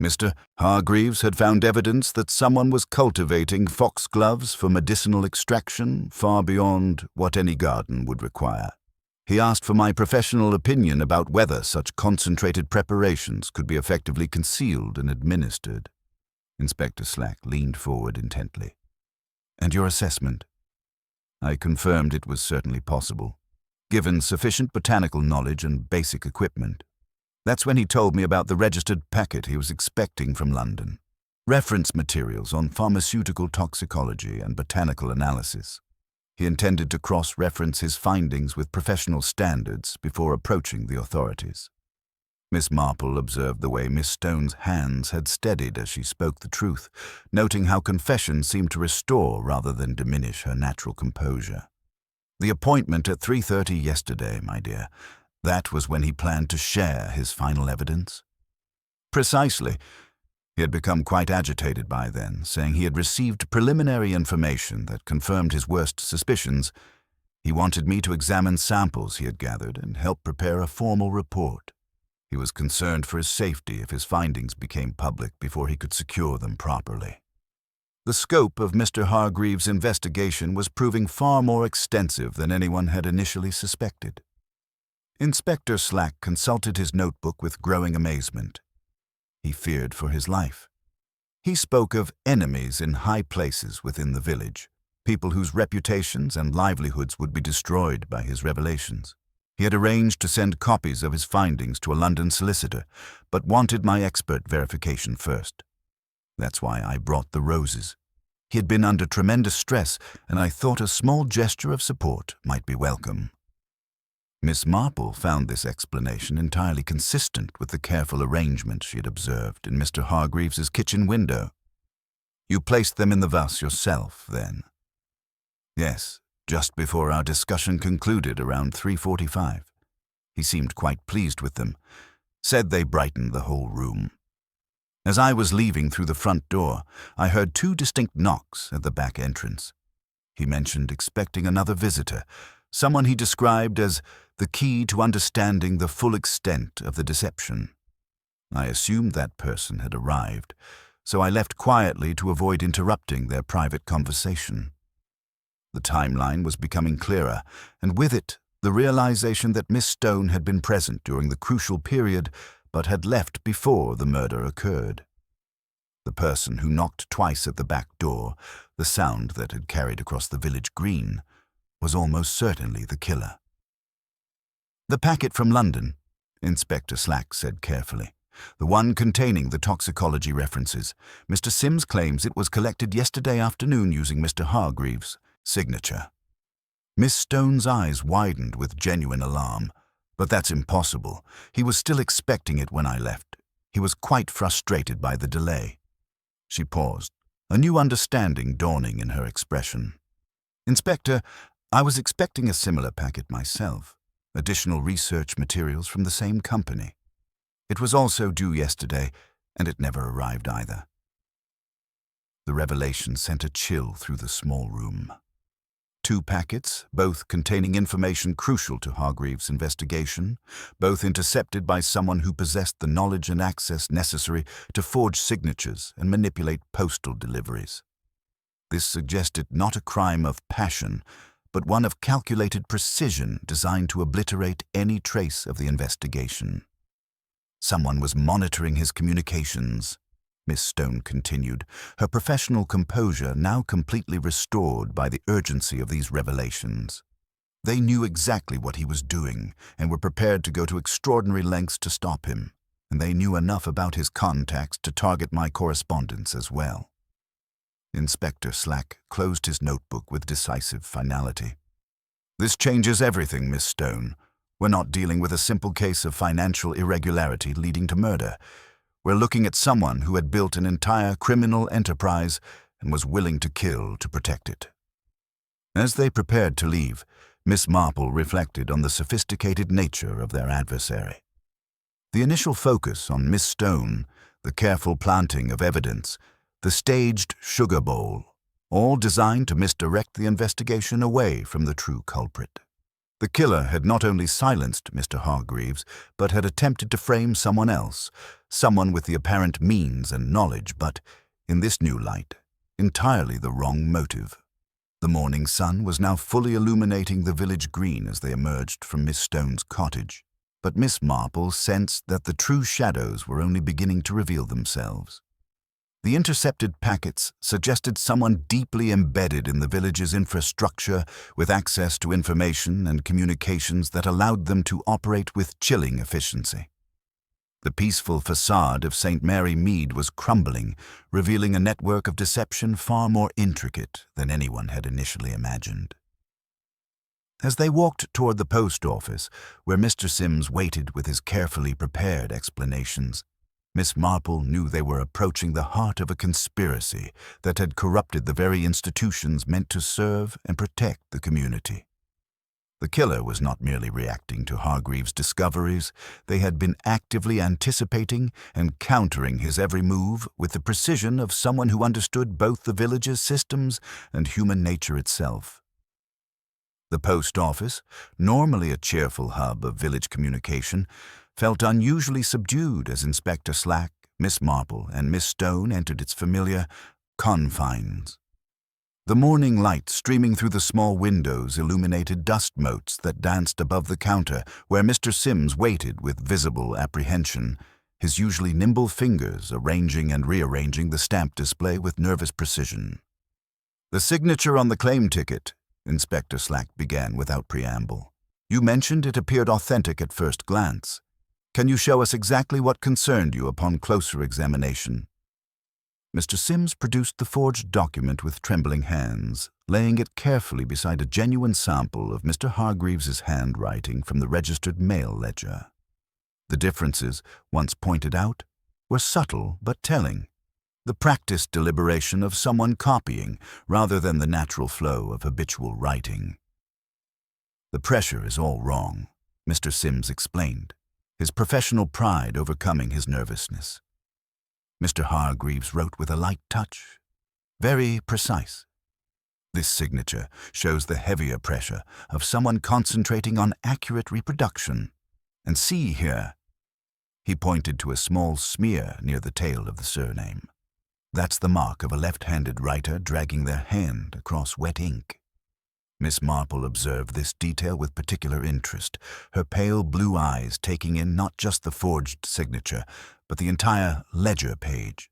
Mr. Hargreaves had found evidence that someone was cultivating foxgloves for medicinal extraction far beyond what any garden would require. He asked for my professional opinion about whether such concentrated preparations could be effectively concealed and administered." Inspector Slack leaned forward intently. "And your assessment?" I confirmed it was certainly possible, given sufficient botanical knowledge and basic equipment. That's when he told me about the registered packet he was expecting from London. Reference materials on pharmaceutical toxicology and botanical analysis. He intended to cross-reference his findings with professional standards before approaching the authorities. Miss Marple observed the way Miss Stone's hands had steadied as she spoke the truth, noting how confession seemed to restore rather than diminish her natural composure. "The appointment at 3:30 yesterday, my dear. That was when he planned to share his final evidence?" "Precisely. He had become quite agitated by then, saying he had received preliminary information that confirmed his worst suspicions. He wanted me to examine samples he had gathered and help prepare a formal report. He was concerned for his safety if his findings became public before he could secure them properly." The scope of Mr. Hargreaves' investigation was proving far more extensive than anyone had initially suspected. Inspector Slack consulted his notebook with growing amazement. He feared for his life. He spoke of enemies in high places within the village, people whose reputations and livelihoods would be destroyed by his revelations. He had arranged to send copies of his findings to a London solicitor, but wanted my expert verification first. That's why I brought the roses. He had been under tremendous stress, and I thought a small gesture of support might be welcome. Miss Marple found this explanation entirely consistent with the careful arrangement she had observed in Mr. Hargreaves's kitchen window. "You placed them in the vase yourself, then?" "Yes, just before our discussion concluded around 3:45. He seemed quite pleased with them, said they brightened the whole room. As I was leaving through the front door, I heard 2 distinct knocks at the back entrance. He mentioned expecting another visitor, someone he described as the key to understanding the full extent of the deception. I assumed that person had arrived, so I left quietly to avoid interrupting their private conversation. The timeline was becoming clearer, and with it, the realization that Miss Stone had been present during the crucial period but had left before the murder occurred. The person who knocked twice at the back door, the sound that had carried across the village green, was almost certainly the killer. "The packet from London," Inspector Slack said carefully. "The one containing the toxicology references. Mr. Sims claims it was collected yesterday afternoon using Mr. Hargreaves' signature." Miss Stone's eyes widened with genuine alarm. "But that's impossible. He was still expecting it when I left. He was quite frustrated by the delay." She paused, a new understanding dawning in her expression. "Inspector, I was expecting a similar packet myself. Additional research materials from the same company. It was also due yesterday, and it never arrived either." The revelation sent a chill through the small room. 2 packets, both containing information crucial to Hargreaves' investigation, both intercepted by someone who possessed the knowledge and access necessary to forge signatures and manipulate postal deliveries. This suggested not a crime of passion, but one of calculated precision designed to obliterate any trace of the investigation. "Someone was monitoring his communications," Miss Stone continued, her professional composure now completely restored by the urgency of these revelations. "They knew exactly what he was doing and were prepared to go to extraordinary lengths to stop him, and they knew enough about his contacts to target my correspondence as well." Inspector Slack closed his notebook with decisive finality. "This changes everything, Miss Stone. We're not dealing with a simple case of financial irregularity leading to murder. We're looking at someone who had built an entire criminal enterprise and was willing to kill to protect it." As they prepared to leave, Miss Marple reflected on the sophisticated nature of their adversary. The initial focus on Miss Stone, the careful planting of evidence, the staged sugar bowl, all designed to misdirect the investigation away from the true culprit. The killer had not only silenced Mr. Hargreaves, but had attempted to frame someone else, someone with the apparent means and knowledge, but, in this new light, entirely the wrong motive. The morning sun was now fully illuminating the village green as they emerged from Miss Stone's cottage, but Miss Marple sensed that the true shadows were only beginning to reveal themselves. The intercepted packets suggested someone deeply embedded in the village's infrastructure with access to information and communications that allowed them to operate with chilling efficiency. The peaceful facade of St. Mary Mead was crumbling, revealing a network of deception far more intricate than anyone had initially imagined. As they walked toward the post office, where Mr. Sims waited with his carefully prepared explanations, Miss Marple knew they were approaching the heart of a conspiracy that had corrupted the very institutions meant to serve and protect the community. The killer was not merely reacting to Hargreaves' discoveries. They had been actively anticipating and countering his every move with the precision of someone who understood both the village's systems and human nature itself. The post office, normally a cheerful hub of village communication, felt unusually subdued as Inspector Slack, Miss Marple, and Miss Stone entered its familiar confines. The morning light streaming through the small windows illuminated dust motes that danced above the counter where Mr. Sims waited with visible apprehension, his usually nimble fingers arranging and rearranging the stamp display with nervous precision. "The signature on the claim ticket," Inspector Slack began without preamble. "You mentioned it appeared authentic at first glance. Can you show us exactly what concerned you upon closer examination?" Mr. Sims produced the forged document with trembling hands, laying it carefully beside a genuine sample of Mr. Hargreaves's handwriting from the registered mail ledger. The differences, once pointed out, were subtle but telling, the practiced deliberation of someone copying rather than the natural flow of habitual writing. "The pressure is all wrong," Mr. Sims explained, his professional pride overcoming his nervousness. Mr. Hargreaves wrote with a light touch, very precise. This signature shows the heavier pressure of someone concentrating on accurate reproduction. And see here. He pointed to a small smear near the tail of the surname. That's the mark of a left-handed writer dragging their hand across wet ink. Miss Marple observed this detail with particular interest, her pale blue eyes taking in not just the forged signature, but the entire ledger page.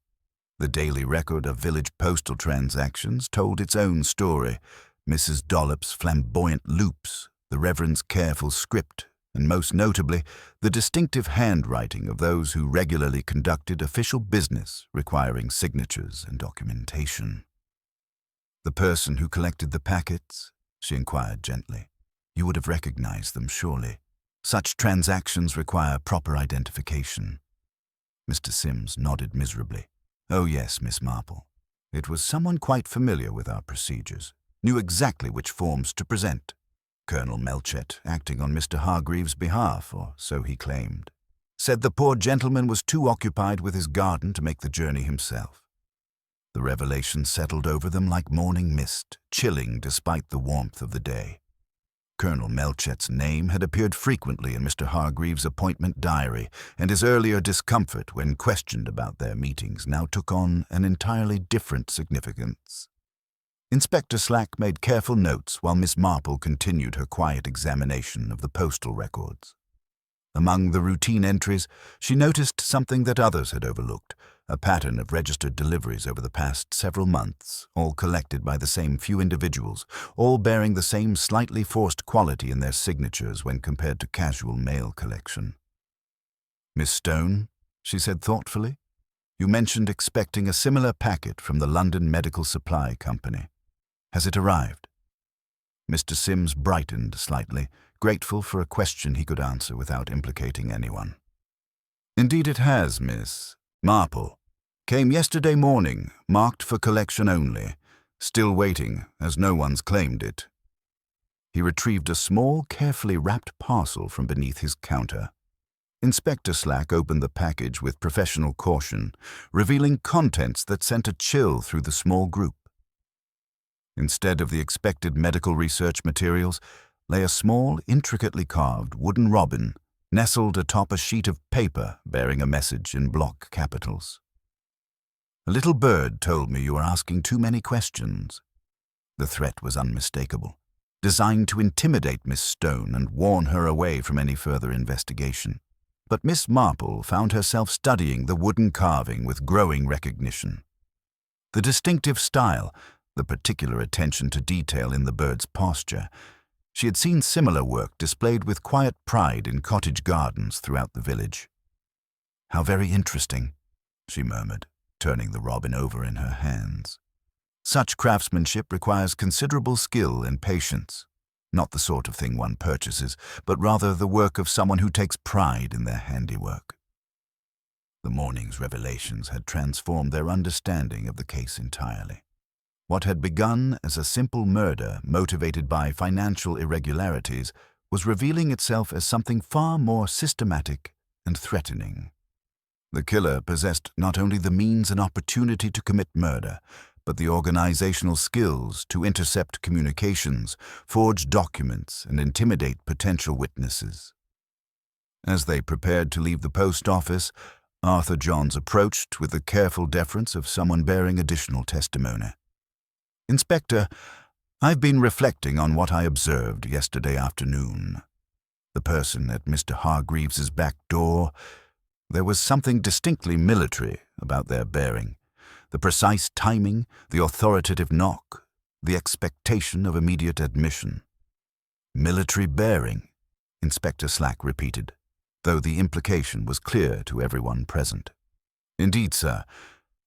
The daily record of village postal transactions told its own story, Mrs. Dollop's flamboyant loops, the Reverend's careful script, and most notably, the distinctive handwriting of those who regularly conducted official business requiring signatures and documentation. "The person who collected the packets?" she inquired gently. "You would have recognized them, surely. Such transactions require proper identification." Mr. Sims nodded miserably. "Oh yes, Miss Marple. It was someone quite familiar with our procedures, knew exactly which forms to present. Colonel Melchett, acting on Mr. Hargreaves' behalf, or so he claimed, said the poor gentleman was too occupied with his garden to make the journey himself. The revelation settled over them like morning mist, chilling despite the warmth of the day. Colonel Melchett's name had appeared frequently in Mr. Hargreaves' appointment diary, and his earlier discomfort when questioned about their meetings now took on an entirely different significance. Inspector Slack made careful notes while Miss Marple continued her quiet examination of the postal records. Among the routine entries, she noticed something that others had overlooked, a pattern of registered deliveries over the past several months, all collected by the same few individuals, all bearing the same slightly forced quality in their signatures when compared to casual mail collection. "Miss Stone," she said thoughtfully, "you mentioned expecting a similar packet from the London Medical Supply Company. Has it arrived?" Mr. Sims brightened slightly, grateful for a question he could answer without implicating anyone. "Indeed it has, Miss Marple. Came yesterday morning, marked for collection only. Still waiting, as no one's claimed it." He retrieved a small, carefully wrapped parcel from beneath his counter. Inspector Slack opened the package with professional caution, revealing contents that sent a chill through the small group. Instead of the expected medical research materials, lay a small, intricately carved wooden robin, nestled atop a sheet of paper bearing a message in block capitals. "A little bird told me you were asking too many questions." The threat was unmistakable, designed to intimidate Miss Stone and warn her away from any further investigation. But Miss Marple found herself studying the wooden carving with growing recognition. The distinctive style, the particular attention to detail in the bird's posture. She had seen similar work displayed with quiet pride in cottage gardens throughout the village. "How very interesting," she murmured, turning the robin over in her hands. "Such craftsmanship requires considerable skill and patience, not the sort of thing one purchases, but rather the work of someone who takes pride in their handiwork." The morning's revelations had transformed their understanding of the case entirely. What had begun as a simple murder motivated by financial irregularities was revealing itself as something far more systematic and threatening. The killer possessed not only the means and opportunity to commit murder, but the organizational skills to intercept communications, forge documents, and intimidate potential witnesses. As they prepared to leave the post office, Arthur Johns approached with the careful deference of someone bearing additional testimony. "Inspector, I've been reflecting on what I observed yesterday afternoon. The person at Mr. Hargreaves's back door, there was something distinctly military about their bearing. The precise timing, the authoritative knock, the expectation of immediate admission." "Military bearing," Inspector Slack repeated, though the implication was clear to everyone present. "Indeed, sir.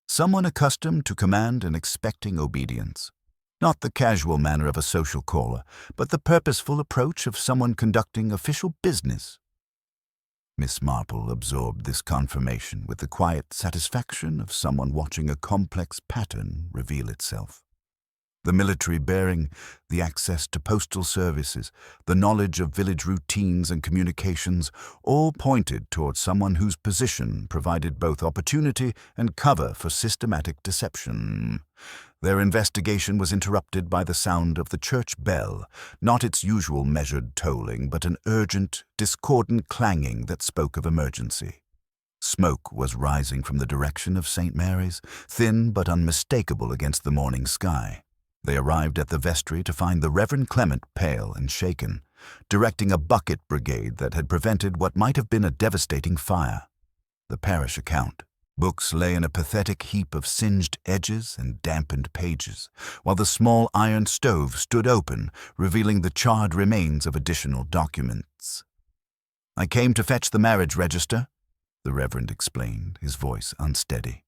someone accustomed to command and expecting obedience. Not the casual manner of a social caller, but the purposeful approach of someone conducting official business. Miss Marple absorbed this confirmation with the quiet satisfaction of someone watching a complex pattern reveal itself. The military bearing, the access to postal services, the knowledge of village routines and communications all pointed towards someone whose position provided both opportunity and cover for systematic deception. Their investigation was interrupted by the sound of the church bell, not its usual measured tolling, but an urgent, discordant clanging that spoke of emergency. Smoke was rising from the direction of St. Mary's, thin but unmistakable against the morning sky. They arrived at the vestry to find the Reverend Clement pale and shaken, directing a bucket brigade that had prevented what might have been a devastating fire. The parish account. Books lay in a pathetic heap of singed edges and dampened pages, while the small iron stove stood open, revealing the charred remains of additional documents. "I came to fetch the marriage register," the Reverend explained, his voice unsteady.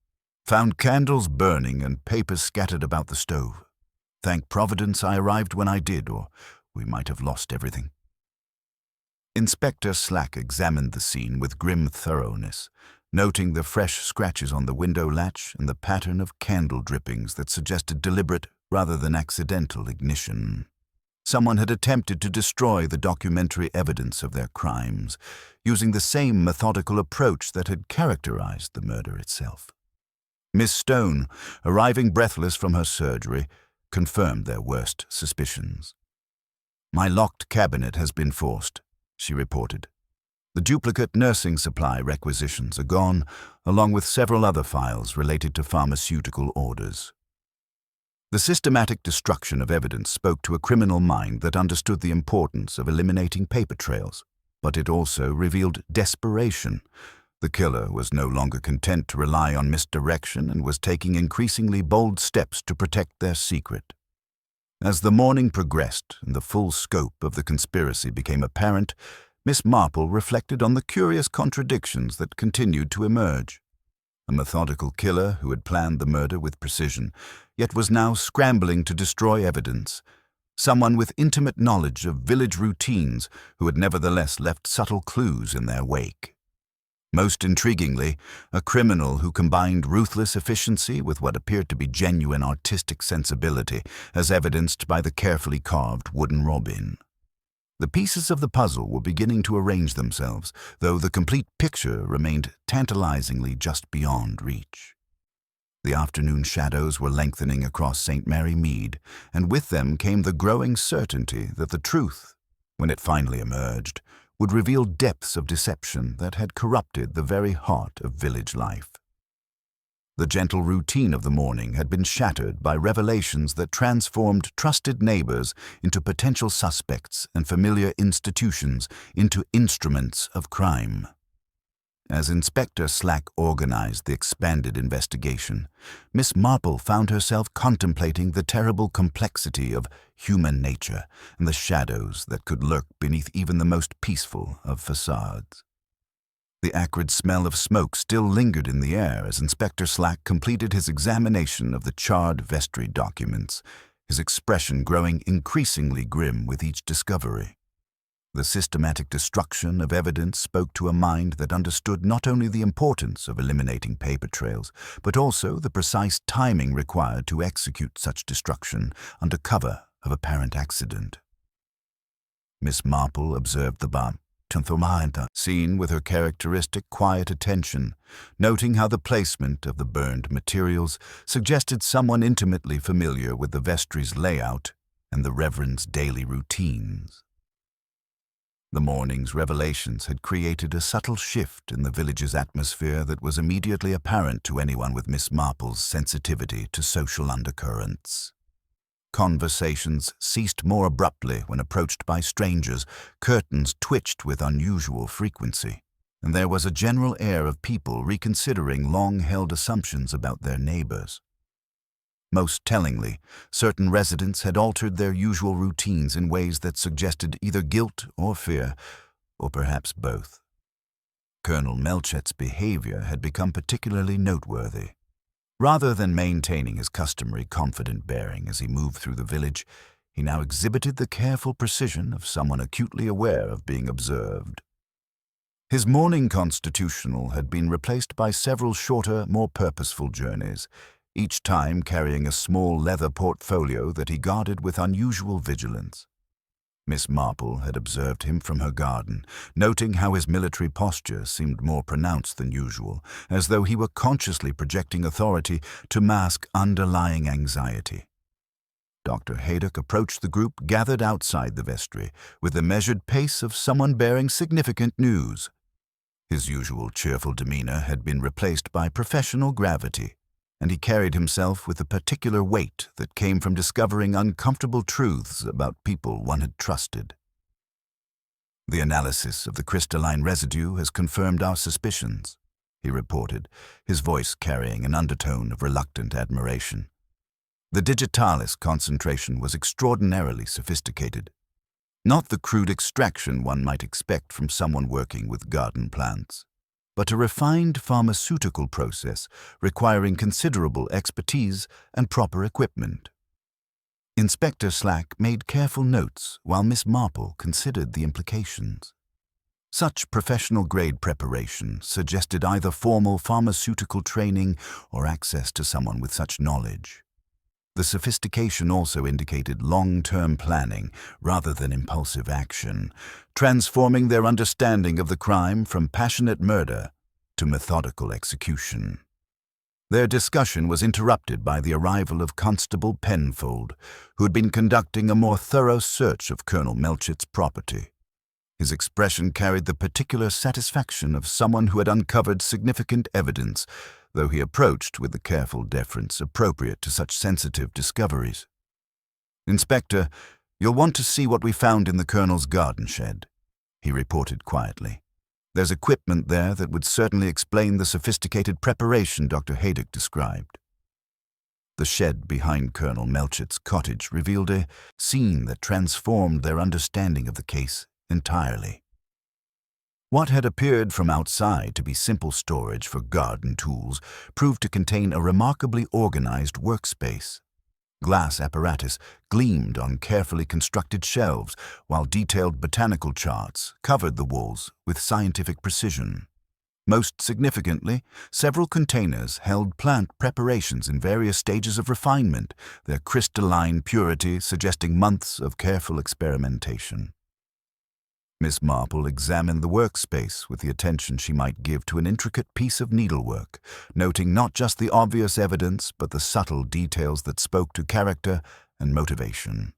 "Found candles burning and papers scattered about the stove. Thank Providence I arrived when I did, or we might have lost everything." Inspector Slack examined the scene with grim thoroughness, noting the fresh scratches on the window latch and the pattern of candle drippings that suggested deliberate rather than accidental ignition. Someone had attempted to destroy the documentary evidence of their crimes, using the same methodical approach that had characterized the murder itself. Miss Stone, arriving breathless from her surgery, confirmed their worst suspicions. "My locked cabinet has been forced," she reported. "The duplicate nursing supply requisitions are gone, along with several other files related to pharmaceutical orders." The systematic destruction of evidence spoke to a criminal mind that understood the importance of eliminating paper trails, but it also revealed desperation. The killer was no longer content to rely on misdirection and was taking increasingly bold steps to protect their secret. As the morning progressed and the full scope of the conspiracy became apparent, Miss Marple reflected on the curious contradictions that continued to emerge. A methodical killer who had planned the murder with precision, yet was now scrambling to destroy evidence. Someone with intimate knowledge of village routines who had nevertheless left subtle clues in their wake. Most intriguingly, a criminal who combined ruthless efficiency with what appeared to be genuine artistic sensibility, as evidenced by the carefully carved wooden robin. The pieces of the puzzle were beginning to arrange themselves, though the complete picture remained tantalizingly just beyond reach. The afternoon shadows were lengthening across St. Mary Mead, and with them came the growing certainty that the truth, when it finally emerged, would reveal depths of deception that had corrupted the very heart of village life. The gentle routine of the morning had been shattered by revelations that transformed trusted neighbors into potential suspects and familiar institutions into instruments of crime. As Inspector Slack organized the expanded investigation, Miss Marple found herself contemplating the terrible complexity of human nature and the shadows that could lurk beneath even the most peaceful of facades. The acrid smell of smoke still lingered in the air as Inspector Slack completed his examination of the charred vestry documents, his expression growing increasingly grim with each discovery. The systematic destruction of evidence spoke to a mind that understood not only the importance of eliminating paper trails, but also the precise timing required to execute such destruction under cover of apparent accident. Miss Marple observed the scene with her characteristic quiet attention, noting how the placement of the burned materials suggested someone intimately familiar with the vestry's layout and the Reverend's daily routines. The morning's revelations had created a subtle shift in the village's atmosphere that was immediately apparent to anyone with Miss Marple's sensitivity to social undercurrents. Conversations ceased more abruptly when approached by strangers, curtains twitched with unusual frequency, and there was a general air of people reconsidering long-held assumptions about their neighbors. Most tellingly, certain residents had altered their usual routines in ways that suggested either guilt or fear, or perhaps both. Colonel Melchett's behavior had become particularly noteworthy. Rather than maintaining his customary confident bearing as he moved through the village, he now exhibited the careful precision of someone acutely aware of being observed. His morning constitutional had been replaced by several shorter, more purposeful journeys, each time carrying a small leather portfolio that he guarded with unusual vigilance. Miss Marple had observed him from her garden, noting how his military posture seemed more pronounced than usual, as though he were consciously projecting authority to mask underlying anxiety. Dr. Haydock approached the group gathered outside the vestry with the measured pace of someone bearing significant news. His usual cheerful demeanor had been replaced by professional gravity, and he carried himself with a particular weight that came from discovering uncomfortable truths about people one had trusted. "The analysis of the crystalline residue has confirmed our suspicions," he reported, his voice carrying an undertone of reluctant admiration. "The digitalis concentration was extraordinarily sophisticated. Not the crude extraction one might expect from someone working with garden plants, but a refined pharmaceutical process requiring considerable expertise and proper equipment." Inspector Slack made careful notes while Miss Marple considered the implications. Such professional-grade preparation suggested either formal pharmaceutical training or access to someone with such knowledge. The sophistication also indicated long-term planning rather than impulsive action, transforming their understanding of the crime from passionate murder to methodical execution. Their discussion was interrupted by the arrival of Constable Penfold, who had been conducting a more thorough search of Colonel Melchett's property. His expression carried the particular satisfaction of someone who had uncovered significant evidence, though he approached with the careful deference appropriate to such sensitive discoveries. "Inspector, you'll want to see what we found in the Colonel's garden shed," he reported quietly. "There's equipment there that would certainly explain the sophisticated preparation Dr. Haydock described." The shed behind Colonel Melchett's cottage revealed a scene that transformed their understanding of the case entirely. What had appeared from outside to be simple storage for garden tools proved to contain a remarkably organized workspace. Glass apparatus gleamed on carefully constructed shelves, while detailed botanical charts covered the walls with scientific precision. Most significantly, several containers held plant preparations in various stages of refinement, their crystalline purity suggesting months of careful experimentation. Miss Marple examined the workspace with the attention she might give to an intricate piece of needlework, noting not just the obvious evidence but the subtle details that spoke to character and motivation.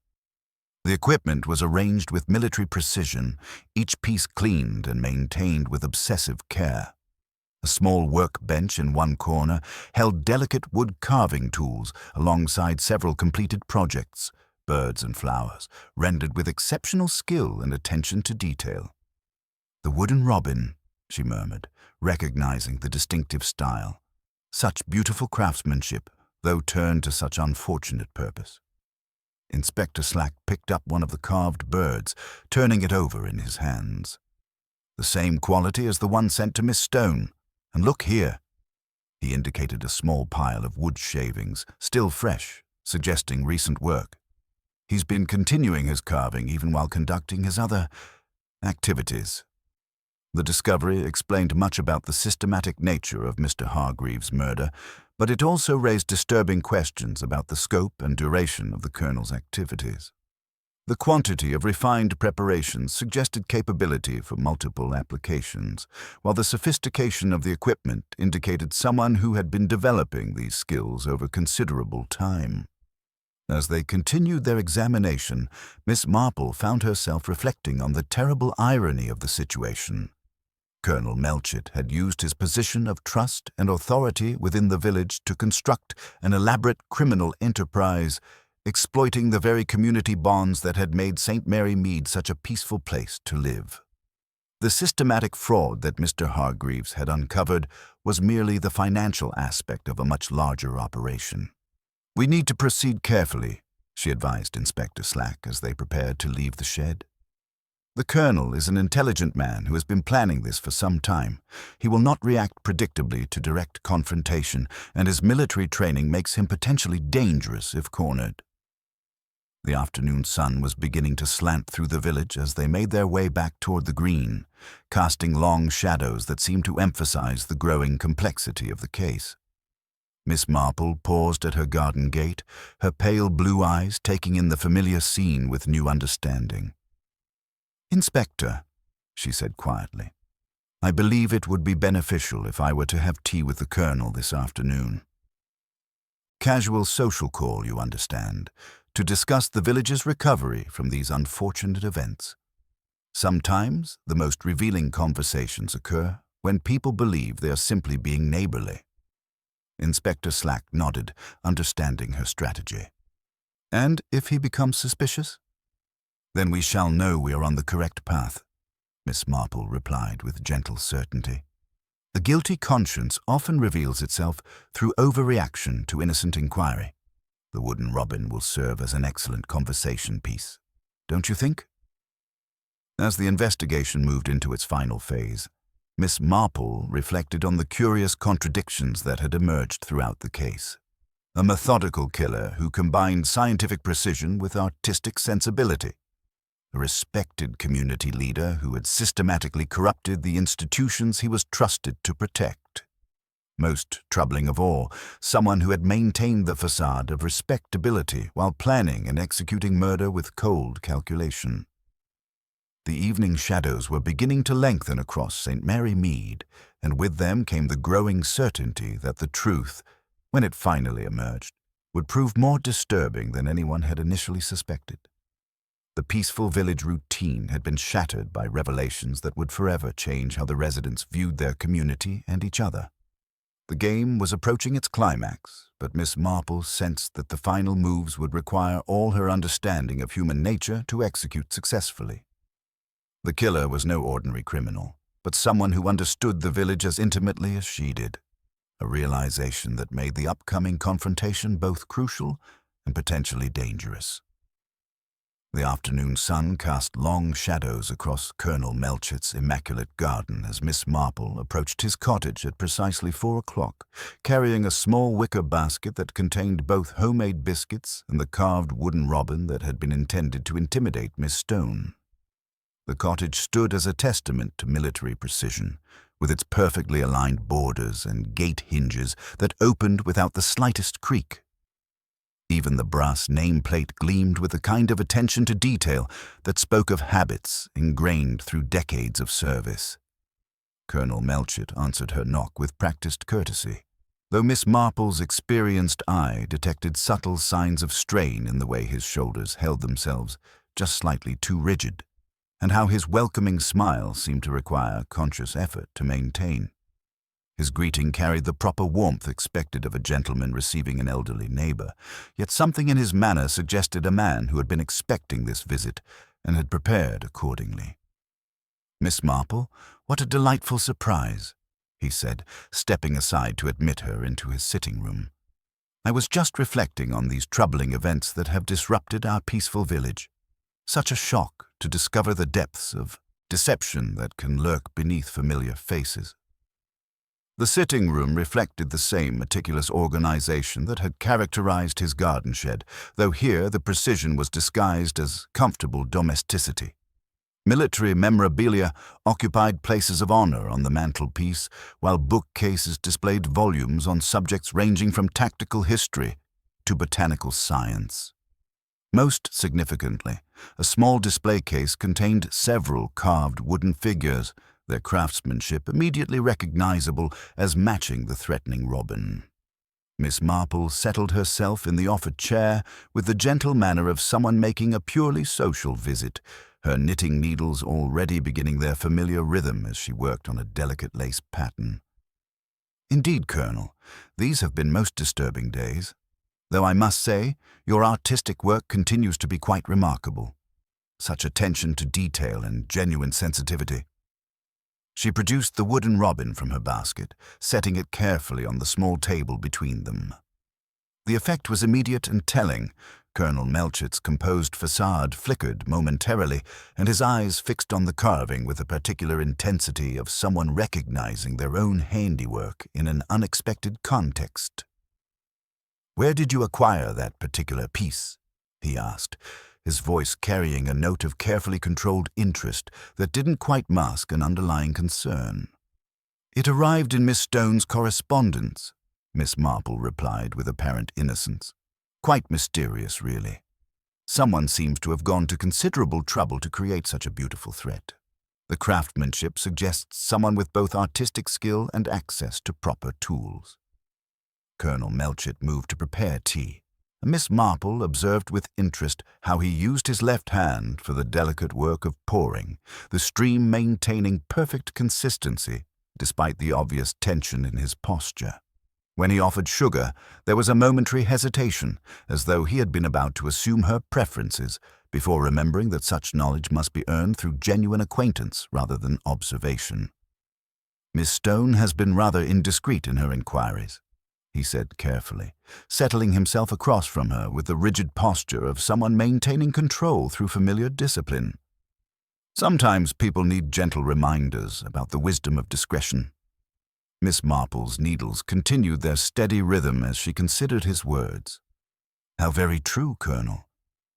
The equipment was arranged with military precision, each piece cleaned and maintained with obsessive care. A small workbench in one corner held delicate wood carving tools alongside several completed projects, birds and flowers, rendered with exceptional skill and attention to detail. "The wooden robin," she murmured, recognizing the distinctive style. Such beautiful craftsmanship, though turned to such unfortunate purpose. Inspector Slack picked up one of the carved birds, turning it over in his hands. "The same quality as the one sent to Miss Stone. And look here." He indicated a small pile of wood shavings, still fresh, suggesting recent work. "He's been continuing his carving even while conducting his other activities." The discovery explained much about the systematic nature of Mr. Hargreaves' murder, but it also raised disturbing questions about the scope and duration of the Colonel's activities. The quantity of refined preparations suggested capability for multiple applications, while the sophistication of the equipment indicated someone who had been developing these skills over considerable time. As they continued their examination, Miss Marple found herself reflecting on the terrible irony of the situation. Colonel Melchett had used his position of trust and authority within the village to construct an elaborate criminal enterprise, exploiting the very community bonds that had made St. Mary Mead such a peaceful place to live. The systematic fraud that Mr. Hargreaves had uncovered was merely the financial aspect of a much larger operation. "We need to proceed carefully," she advised Inspector Slack as they prepared to leave the shed. The colonel is an intelligent man who has been planning this for some time. He will not react predictably to direct confrontation, and his military training makes him potentially dangerous if cornered. The afternoon sun was beginning to slant through the village as they made their way back toward the green, casting long shadows that seemed to emphasize the growing complexity of the case. Miss Marple paused at her garden gate, her pale blue eyes taking in the familiar scene with new understanding. "Inspector," she said quietly, "I believe it would be beneficial if I were to have tea with the colonel this afternoon. Casual social call, you understand, to discuss the village's recovery from these unfortunate events. Sometimes the most revealing conversations occur when people believe they are simply being neighborly." Inspector Slack nodded, understanding her strategy. "And if he becomes suspicious?" "Then we shall know we are on the correct path," Miss Marple replied with gentle certainty. "A guilty conscience often reveals itself through overreaction to innocent inquiry. The wooden robin will serve as an excellent conversation piece, don't you think?" As the investigation moved into its final phase, Miss Marple reflected on the curious contradictions that had emerged throughout the case. A methodical killer who combined scientific precision with artistic sensibility. A respected community leader who had systematically corrupted the institutions he was trusted to protect. Most troubling of all, someone who had maintained the facade of respectability while planning and executing murder with cold calculation. The evening shadows were beginning to lengthen across St. Mary Mead, and with them came the growing certainty that the truth, when it finally emerged, would prove more disturbing than anyone had initially suspected. The peaceful village routine had been shattered by revelations that would forever change how the residents viewed their community and each other. The game was approaching its climax, but Miss Marple sensed that the final moves would require all her understanding of human nature to execute successfully. The killer was no ordinary criminal, but someone who understood the village as intimately as she did, a realization that made the upcoming confrontation both crucial and potentially dangerous. The afternoon sun cast long shadows across Colonel Melchett's immaculate garden as Miss Marple approached his cottage at precisely 4 o'clock, carrying a small wicker basket that contained both homemade biscuits and the carved wooden robin that had been intended to intimidate Miss Stone. The cottage stood as a testament to military precision, with its perfectly aligned borders and gate hinges that opened without the slightest creak. Even the brass nameplate gleamed with the kind of attention to detail that spoke of habits ingrained through decades of service. Colonel Melchett answered her knock with practiced courtesy, though Miss Marple's experienced eye detected subtle signs of strain in the way his shoulders held themselves just slightly too rigid, and how his welcoming smile seemed to require conscious effort to maintain. His greeting carried the proper warmth expected of a gentleman receiving an elderly neighbor, yet something in his manner suggested a man who had been expecting this visit and had prepared accordingly. "Miss Marple, what a delightful surprise," he said, stepping aside to admit her into his sitting room. "I was just reflecting on these troubling events that have disrupted our peaceful village. Such a shock to discover the depths of deception that can lurk beneath familiar faces." The sitting room reflected the same meticulous organization that had characterized his garden shed, though here the precision was disguised as comfortable domesticity. Military memorabilia occupied places of honor on the mantelpiece, while bookcases displayed volumes on subjects ranging from tactical history to botanical science. Most significantly, a small display case contained several carved wooden figures, their craftsmanship immediately recognizable as matching the threatening robin. Miss Marple settled herself in the offered chair with the gentle manner of someone making a purely social visit, her knitting needles already beginning their familiar rhythm as she worked on a delicate lace pattern. "Indeed, Colonel, these have been most disturbing days, though I must say your artistic work continues to be quite remarkable. Such attention to detail and genuine sensitivity." She produced the wooden robin from her basket, setting it carefully on the small table between them. The effect was immediate and telling, Colonel Melchett's composed facade flickered momentarily, and his eyes fixed on the carving with a particular intensity of someone recognizing their own handiwork in an unexpected context. "Where did you acquire that particular piece?" he asked, his voice carrying a note of carefully controlled interest that didn't quite mask an underlying concern. "It arrived in Miss Stone's correspondence," Miss Marple replied with apparent innocence. "Quite mysterious, really. Someone seems to have gone to considerable trouble to create such a beautiful thread. The craftsmanship suggests someone with both artistic skill and access to proper tools." Colonel Melchett moved to prepare tea. Miss Marple observed with interest how he used his left hand for the delicate work of pouring, the stream maintaining perfect consistency despite the obvious tension in his posture. When he offered sugar, there was a momentary hesitation, as though he had been about to assume her preferences, before remembering that such knowledge must be earned through genuine acquaintance rather than observation. "Miss Stone has been rather indiscreet in her inquiries," he said carefully, settling himself across from her with the rigid posture of someone maintaining control through familiar discipline. "Sometimes people need gentle reminders about the wisdom of discretion." Miss Marple's needles continued their steady rhythm as she considered his words. "How very true, Colonel.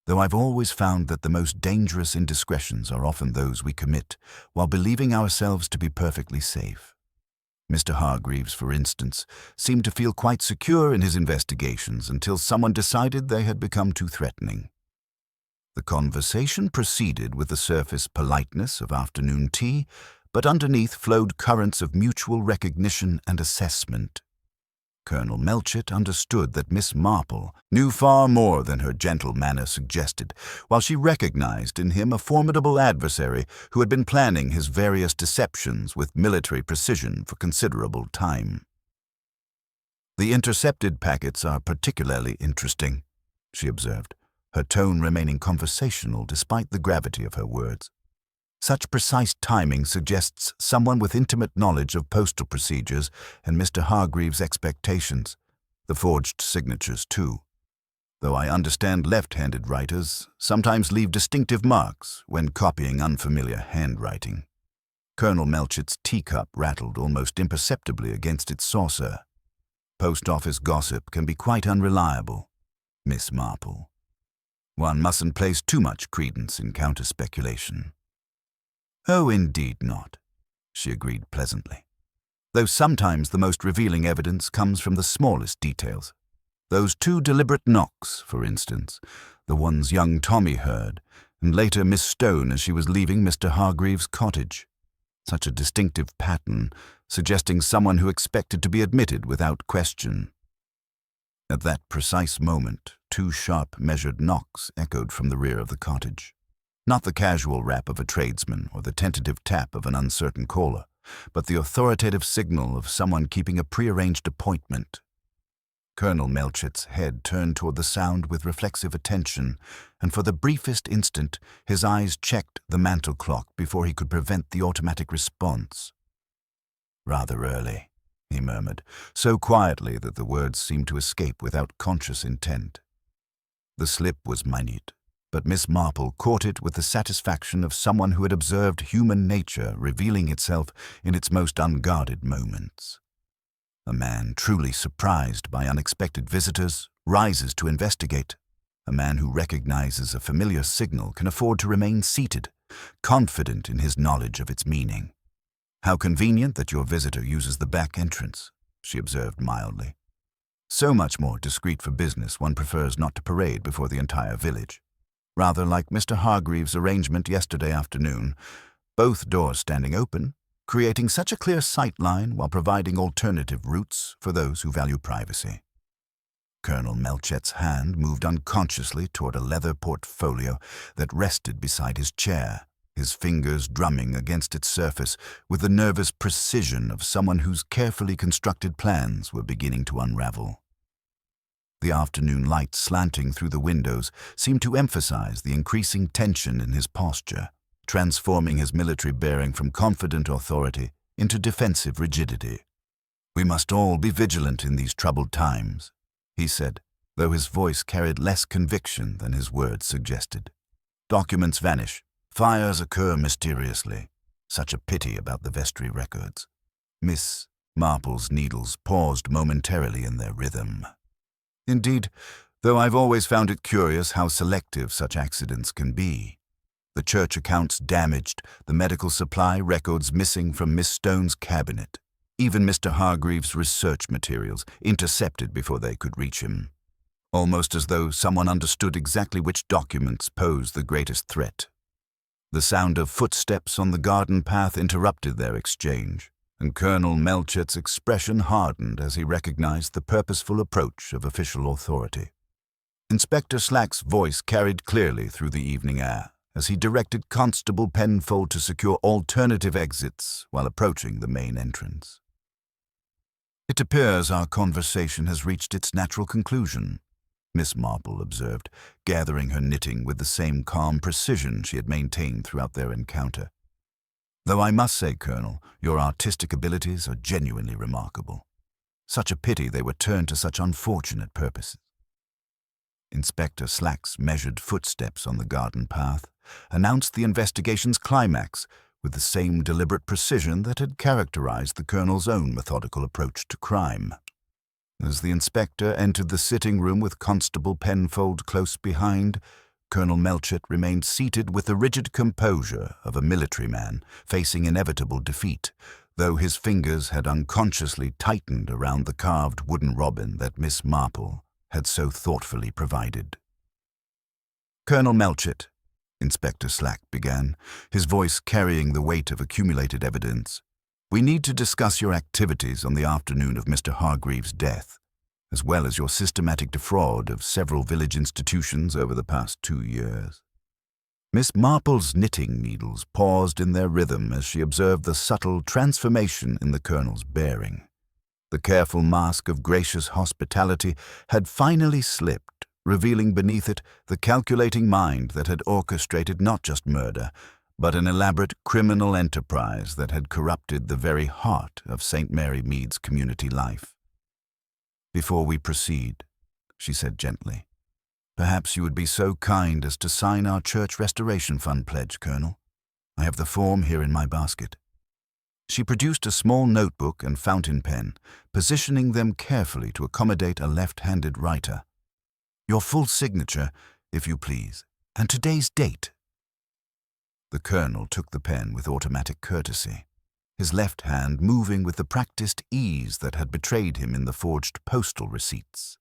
Though I've always found that the most dangerous indiscretions are often those we commit while believing ourselves to be perfectly safe. Mr. Hargreaves, for instance, seemed to feel quite secure in his investigations until someone decided they had become too threatening." The conversation proceeded with the surface politeness of afternoon tea, but underneath flowed currents of mutual recognition and assessment. Colonel Melchett understood that Miss Marple knew far more than her gentle manner suggested, while she recognized in him a formidable adversary who had been planning his various deceptions with military precision for considerable time. "The intercepted packets are particularly interesting," she observed, her tone remaining conversational despite the gravity of her words. "Such precise timing suggests someone with intimate knowledge of postal procedures and Mr. Hargreaves' expectations, the forged signatures too. Though I understand left-handed writers sometimes leave distinctive marks when copying unfamiliar handwriting." Colonel Melchett's teacup rattled almost imperceptibly against its saucer. "Post office gossip can be quite unreliable, Miss Marple. One mustn't place too much credence in counter-speculation." "Oh, indeed not," she agreed pleasantly. "Though sometimes the most revealing evidence comes from the smallest details. Those 2 deliberate knocks, for instance, the ones young Tommy heard, and later Miss Stone as she was leaving Mr. Hargreaves' cottage. Such a distinctive pattern, suggesting someone who expected to be admitted without question." At that precise moment, 2 sharp, measured knocks echoed from the rear of the cottage. Not the casual rap of a tradesman or the tentative tap of an uncertain caller, but the authoritative signal of someone keeping a prearranged appointment. Colonel Melchett's head turned toward the sound with reflexive attention, and for the briefest instant his eyes checked the mantel clock before he could prevent the automatic response. "Rather early," he murmured, so quietly that the words seemed to escape without conscious intent. The slip was minute, but Miss Marple caught it with the satisfaction of someone who had observed human nature revealing itself in its most unguarded moments. A man truly surprised by unexpected visitors rises to investigate. A man who recognizes a familiar signal can afford to remain seated, confident in his knowledge of its meaning. "How convenient that your visitor uses the back entrance," she observed mildly. "So much more discreet for business one prefers not to parade before the entire village. Rather like Mr. Hargreaves' arrangement yesterday afternoon, both doors standing open, creating such a clear sight line while providing alternative routes for those who value privacy." Colonel Melchett's hand moved unconsciously toward a leather portfolio that rested beside his chair, his fingers drumming against its surface with the nervous precision of someone whose carefully constructed plans were beginning to unravel. The afternoon light slanting through the windows seemed to emphasize the increasing tension in his posture, transforming his military bearing from confident authority into defensive rigidity. "We must all be vigilant in these troubled times," he said, though his voice carried less conviction than his words suggested. Documents vanish. Fires occur mysteriously. Such a pity about the vestry records. Miss Marple's needles paused momentarily in their rhythm. Indeed, though I've always found it curious how selective such accidents can be. The church accounts damaged, the medical supply records missing from Miss Stone's cabinet, even Mr. Hargreaves' research materials intercepted before they could reach him. Almost as though someone understood exactly which documents posed the greatest threat. The sound of footsteps on the garden path interrupted their exchange, and Colonel Melchett's expression hardened as he recognized the purposeful approach of official authority. Inspector Slack's voice carried clearly through the evening air as he directed Constable Penfold to secure alternative exits while approaching the main entrance. "It appears our conversation has reached its natural conclusion," Miss Marple observed, gathering her knitting with the same calm precision she had maintained throughout their encounter. "Though I must say, Colonel, your artistic abilities are genuinely remarkable. Such a pity they were turned to such unfortunate purposes." Inspector Slack's measured footsteps on the garden path announced the investigation's climax with the same deliberate precision that had characterized the Colonel's own methodical approach to crime. As the inspector entered the sitting room with Constable Penfold close behind, Colonel Melchett remained seated with the rigid composure of a military man facing inevitable defeat, though his fingers had unconsciously tightened around the carved wooden robin that Miss Marple had so thoughtfully provided. "Colonel Melchett," Inspector Slack began, his voice carrying the weight of accumulated evidence, "we need to discuss your activities on the afternoon of Mr. Hargreaves' death, as well as your systematic defraud of several village institutions over the past 2 years." Miss Marple's knitting needles paused in their rhythm as she observed the subtle transformation in the Colonel's bearing. The careful mask of gracious hospitality had finally slipped, revealing beneath it the calculating mind that had orchestrated not just murder, but an elaborate criminal enterprise that had corrupted the very heart of St. Mary Mead's community life. "Before we proceed," she said gently, "perhaps you would be so kind as to sign our Church Restoration Fund pledge, Colonel. I have the form here in my basket." She produced a small notebook and fountain pen, positioning them carefully to accommodate a left-handed writer. "Your full signature, if you please, and today's date." The Colonel took the pen with automatic courtesy, his left hand moving with the practiced ease that had betrayed him in the forged postal receipts.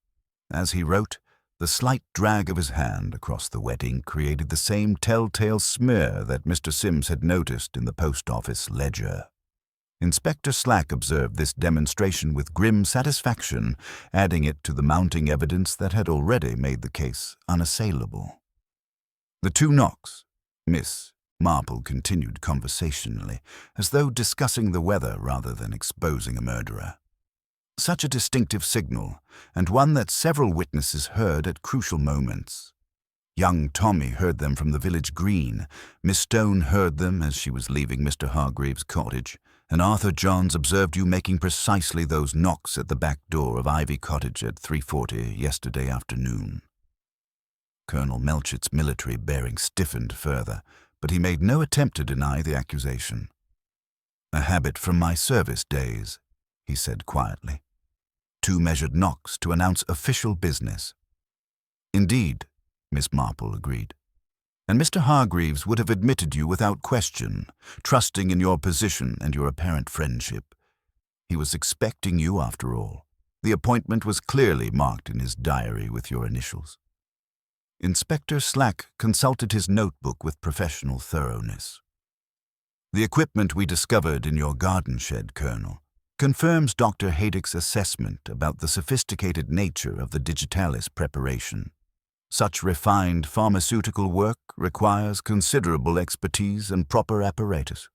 As he wrote, the slight drag of his hand across the wet ink created the same telltale smear that Mr. Sims had noticed in the post office ledger. Inspector Slack observed this demonstration with grim satisfaction, adding it to the mounting evidence that had already made the case unassailable. "The 2 knocks," Miss Marple continued conversationally, as though discussing the weather rather than exposing a murderer. "Such a distinctive signal, and one that several witnesses heard at crucial moments. Young Tommy heard them from the village green, Miss Stone heard them as she was leaving Mr. Hargreaves' cottage, and Arthur Johns observed you making precisely those knocks at the back door of Ivy Cottage at 3:40 yesterday afternoon." Colonel Melchett's military bearing stiffened further, but he made no attempt to deny the accusation. "A habit from my service days," he said quietly. 2 measured knocks to announce official business." "Indeed," Miss Marple agreed. "And Mr. Hargreaves would have admitted you without question, trusting in your position and your apparent friendship. He was expecting you after all. The appointment was clearly marked in his diary with your initials." Inspector Slack consulted his notebook with professional thoroughness. "The equipment we discovered in your garden shed, Colonel, confirms Dr. Haydick's assessment about the sophisticated nature of the digitalis preparation. Such refined pharmaceutical work requires considerable expertise and proper apparatus,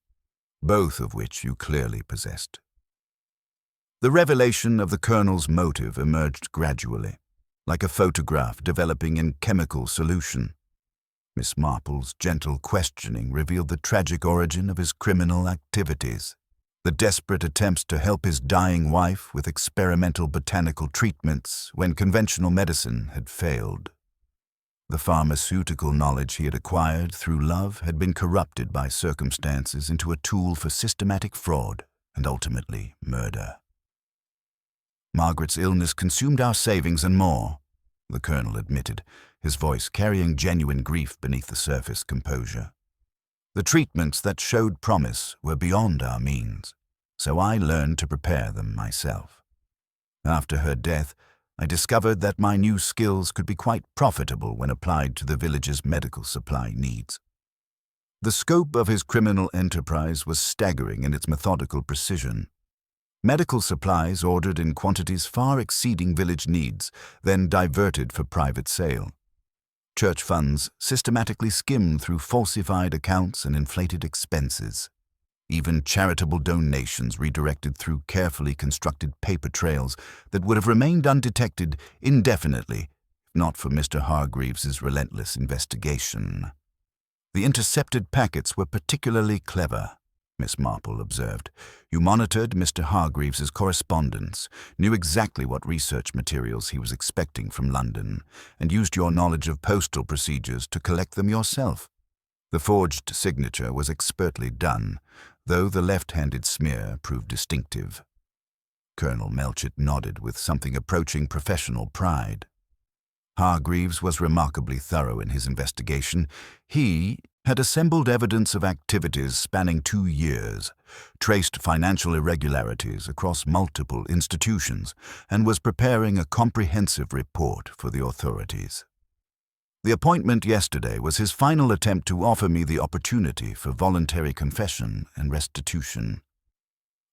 both of which you clearly possessed." The revelation of the Colonel's motive emerged gradually, like a photograph developing in chemical solution. Miss Marple's gentle questioning revealed the tragic origin of his criminal activities. The desperate attempts to help his dying wife with experimental botanical treatments when conventional medicine had failed. The pharmaceutical knowledge he had acquired through love had been corrupted by circumstances into a tool for systematic fraud and ultimately murder. Margaret's illness consumed our savings and more, the colonel admitted, his voice carrying genuine grief beneath the surface composure. The treatments that showed promise were beyond our means, so I learned to prepare them myself. After her death, I discovered that my new skills could be quite profitable when applied to the village's medical supply needs. The scope of his criminal enterprise was staggering in its methodical precision. Medical supplies ordered in quantities far exceeding village needs, then diverted for private sale. Church funds systematically skimmed through falsified accounts and inflated expenses. Even charitable donations redirected through carefully constructed paper trails that would have remained undetected indefinitely, if not for Mr. Hargreaves's relentless investigation. The intercepted packets were particularly clever, Miss Marple observed. You monitored Mr. Hargreaves's correspondence, knew exactly what research materials he was expecting from London, and used your knowledge of postal procedures to collect them yourself. The forged signature was expertly done, though the left-handed smear proved distinctive. Colonel Melchett nodded with something approaching professional pride. Hargreaves was remarkably thorough in his investigation. He had assembled evidence of activities spanning 2 years, traced financial irregularities across multiple institutions, and was preparing a comprehensive report for the authorities. The appointment yesterday was his final attempt to offer me the opportunity for voluntary confession and restitution.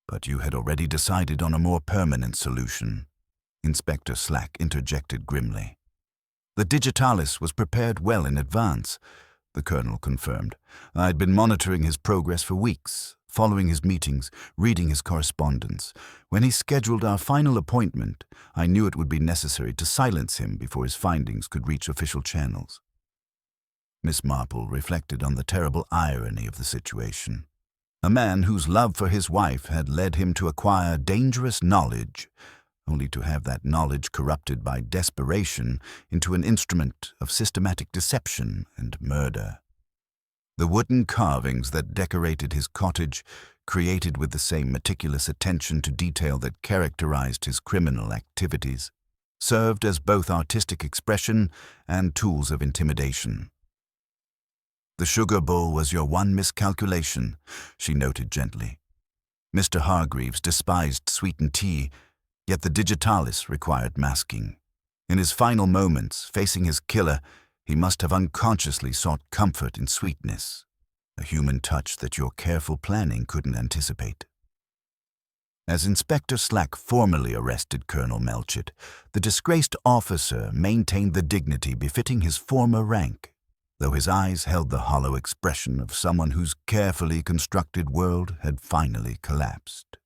But you had already decided on a more permanent solution, Inspector Slack interjected grimly. The digitalis was prepared well in advance, the colonel confirmed. I'd been monitoring his progress for weeks, following his meetings, reading his correspondence. When he scheduled our final appointment, I knew it would be necessary to silence him before his findings could reach official channels. Miss Marple reflected on the terrible irony of the situation. A man whose love for his wife had led him to acquire dangerous knowledge, only to have that knowledge corrupted by desperation into an instrument of systematic deception and murder. The wooden carvings that decorated his cottage, created with the same meticulous attention to detail that characterized his criminal activities, served as both artistic expression and tools of intimidation. The sugar bowl was your one miscalculation, she noted gently. Mr. Hargreaves despised sweetened tea, yet the digitalis required masking. In his final moments, facing his killer, he must have unconsciously sought comfort in sweetness, a human touch that your careful planning couldn't anticipate. As Inspector Slack formally arrested Colonel Melchett, the disgraced officer maintained the dignity befitting his former rank, though his eyes held the hollow expression of someone whose carefully constructed world had finally collapsed.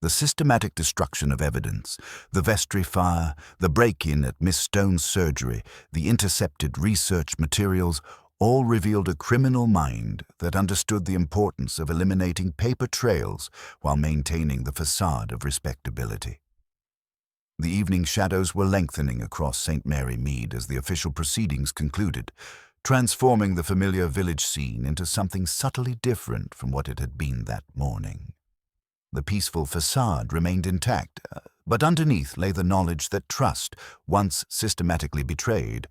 The systematic destruction of evidence, the vestry fire, the break-in at Miss Stone's surgery, the intercepted research materials, all revealed a criminal mind that understood the importance of eliminating paper trails while maintaining the facade of respectability. The evening shadows were lengthening across St. Mary Mead as the official proceedings concluded, transforming the familiar village scene into something subtly different from what it had been that morning. The peaceful facade remained intact, but underneath lay the knowledge that trust, once systematically betrayed,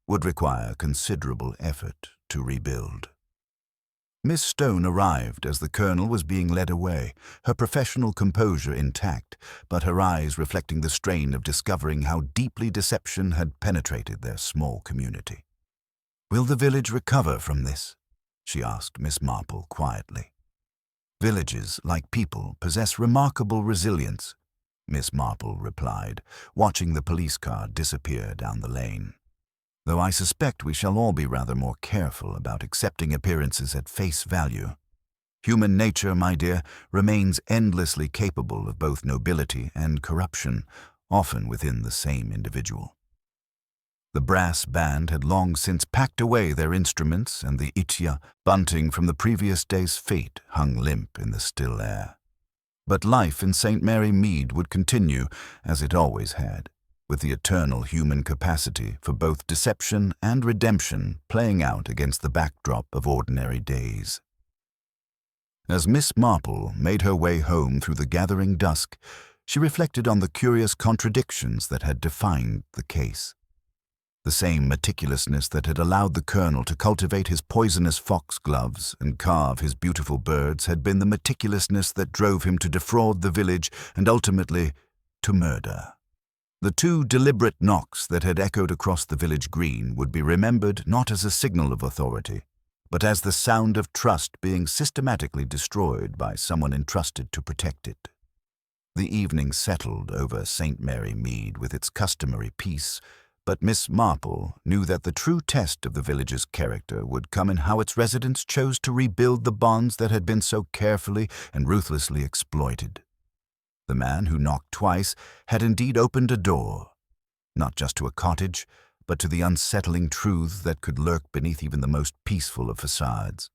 would require considerable effort to rebuild. Miss Stone arrived as the colonel was being led away, her professional composure intact, but her eyes reflecting the strain of discovering how deeply deception had penetrated their small community. "Will the village recover from this?" she asked Miss Marple quietly. "Villages, like people, possess remarkable resilience," Miss Marple replied, watching the police car disappear down the lane. "Though I suspect we shall all be rather more careful about accepting appearances at face value. Human nature, my dear, remains endlessly capable of both nobility and corruption, often within the same individual." The brass band had long since packed away their instruments, and the itya, bunting from the previous day's fete, hung limp in the still air. But life in St. Mary Mead would continue, as it always had, with the eternal human capacity for both deception and redemption playing out against the backdrop of ordinary days. As Miss Marple made her way home through the gathering dusk, she reflected on the curious contradictions that had defined the case. The same meticulousness that had allowed the colonel to cultivate his poisonous foxgloves and carve his beautiful birds had been the meticulousness that drove him to defraud the village and ultimately to murder. The 2 deliberate knocks that had echoed across the village green would be remembered not as a signal of authority, but as the sound of trust being systematically destroyed by someone entrusted to protect it. The evening settled over St. Mary Mead with its customary peace, but Miss Marple knew that the true test of the village's character would come in how its residents chose to rebuild the bonds that had been so carefully and ruthlessly exploited. The man who knocked twice had indeed opened a door, not just to a cottage, but to the unsettling truths that could lurk beneath even the most peaceful of facades.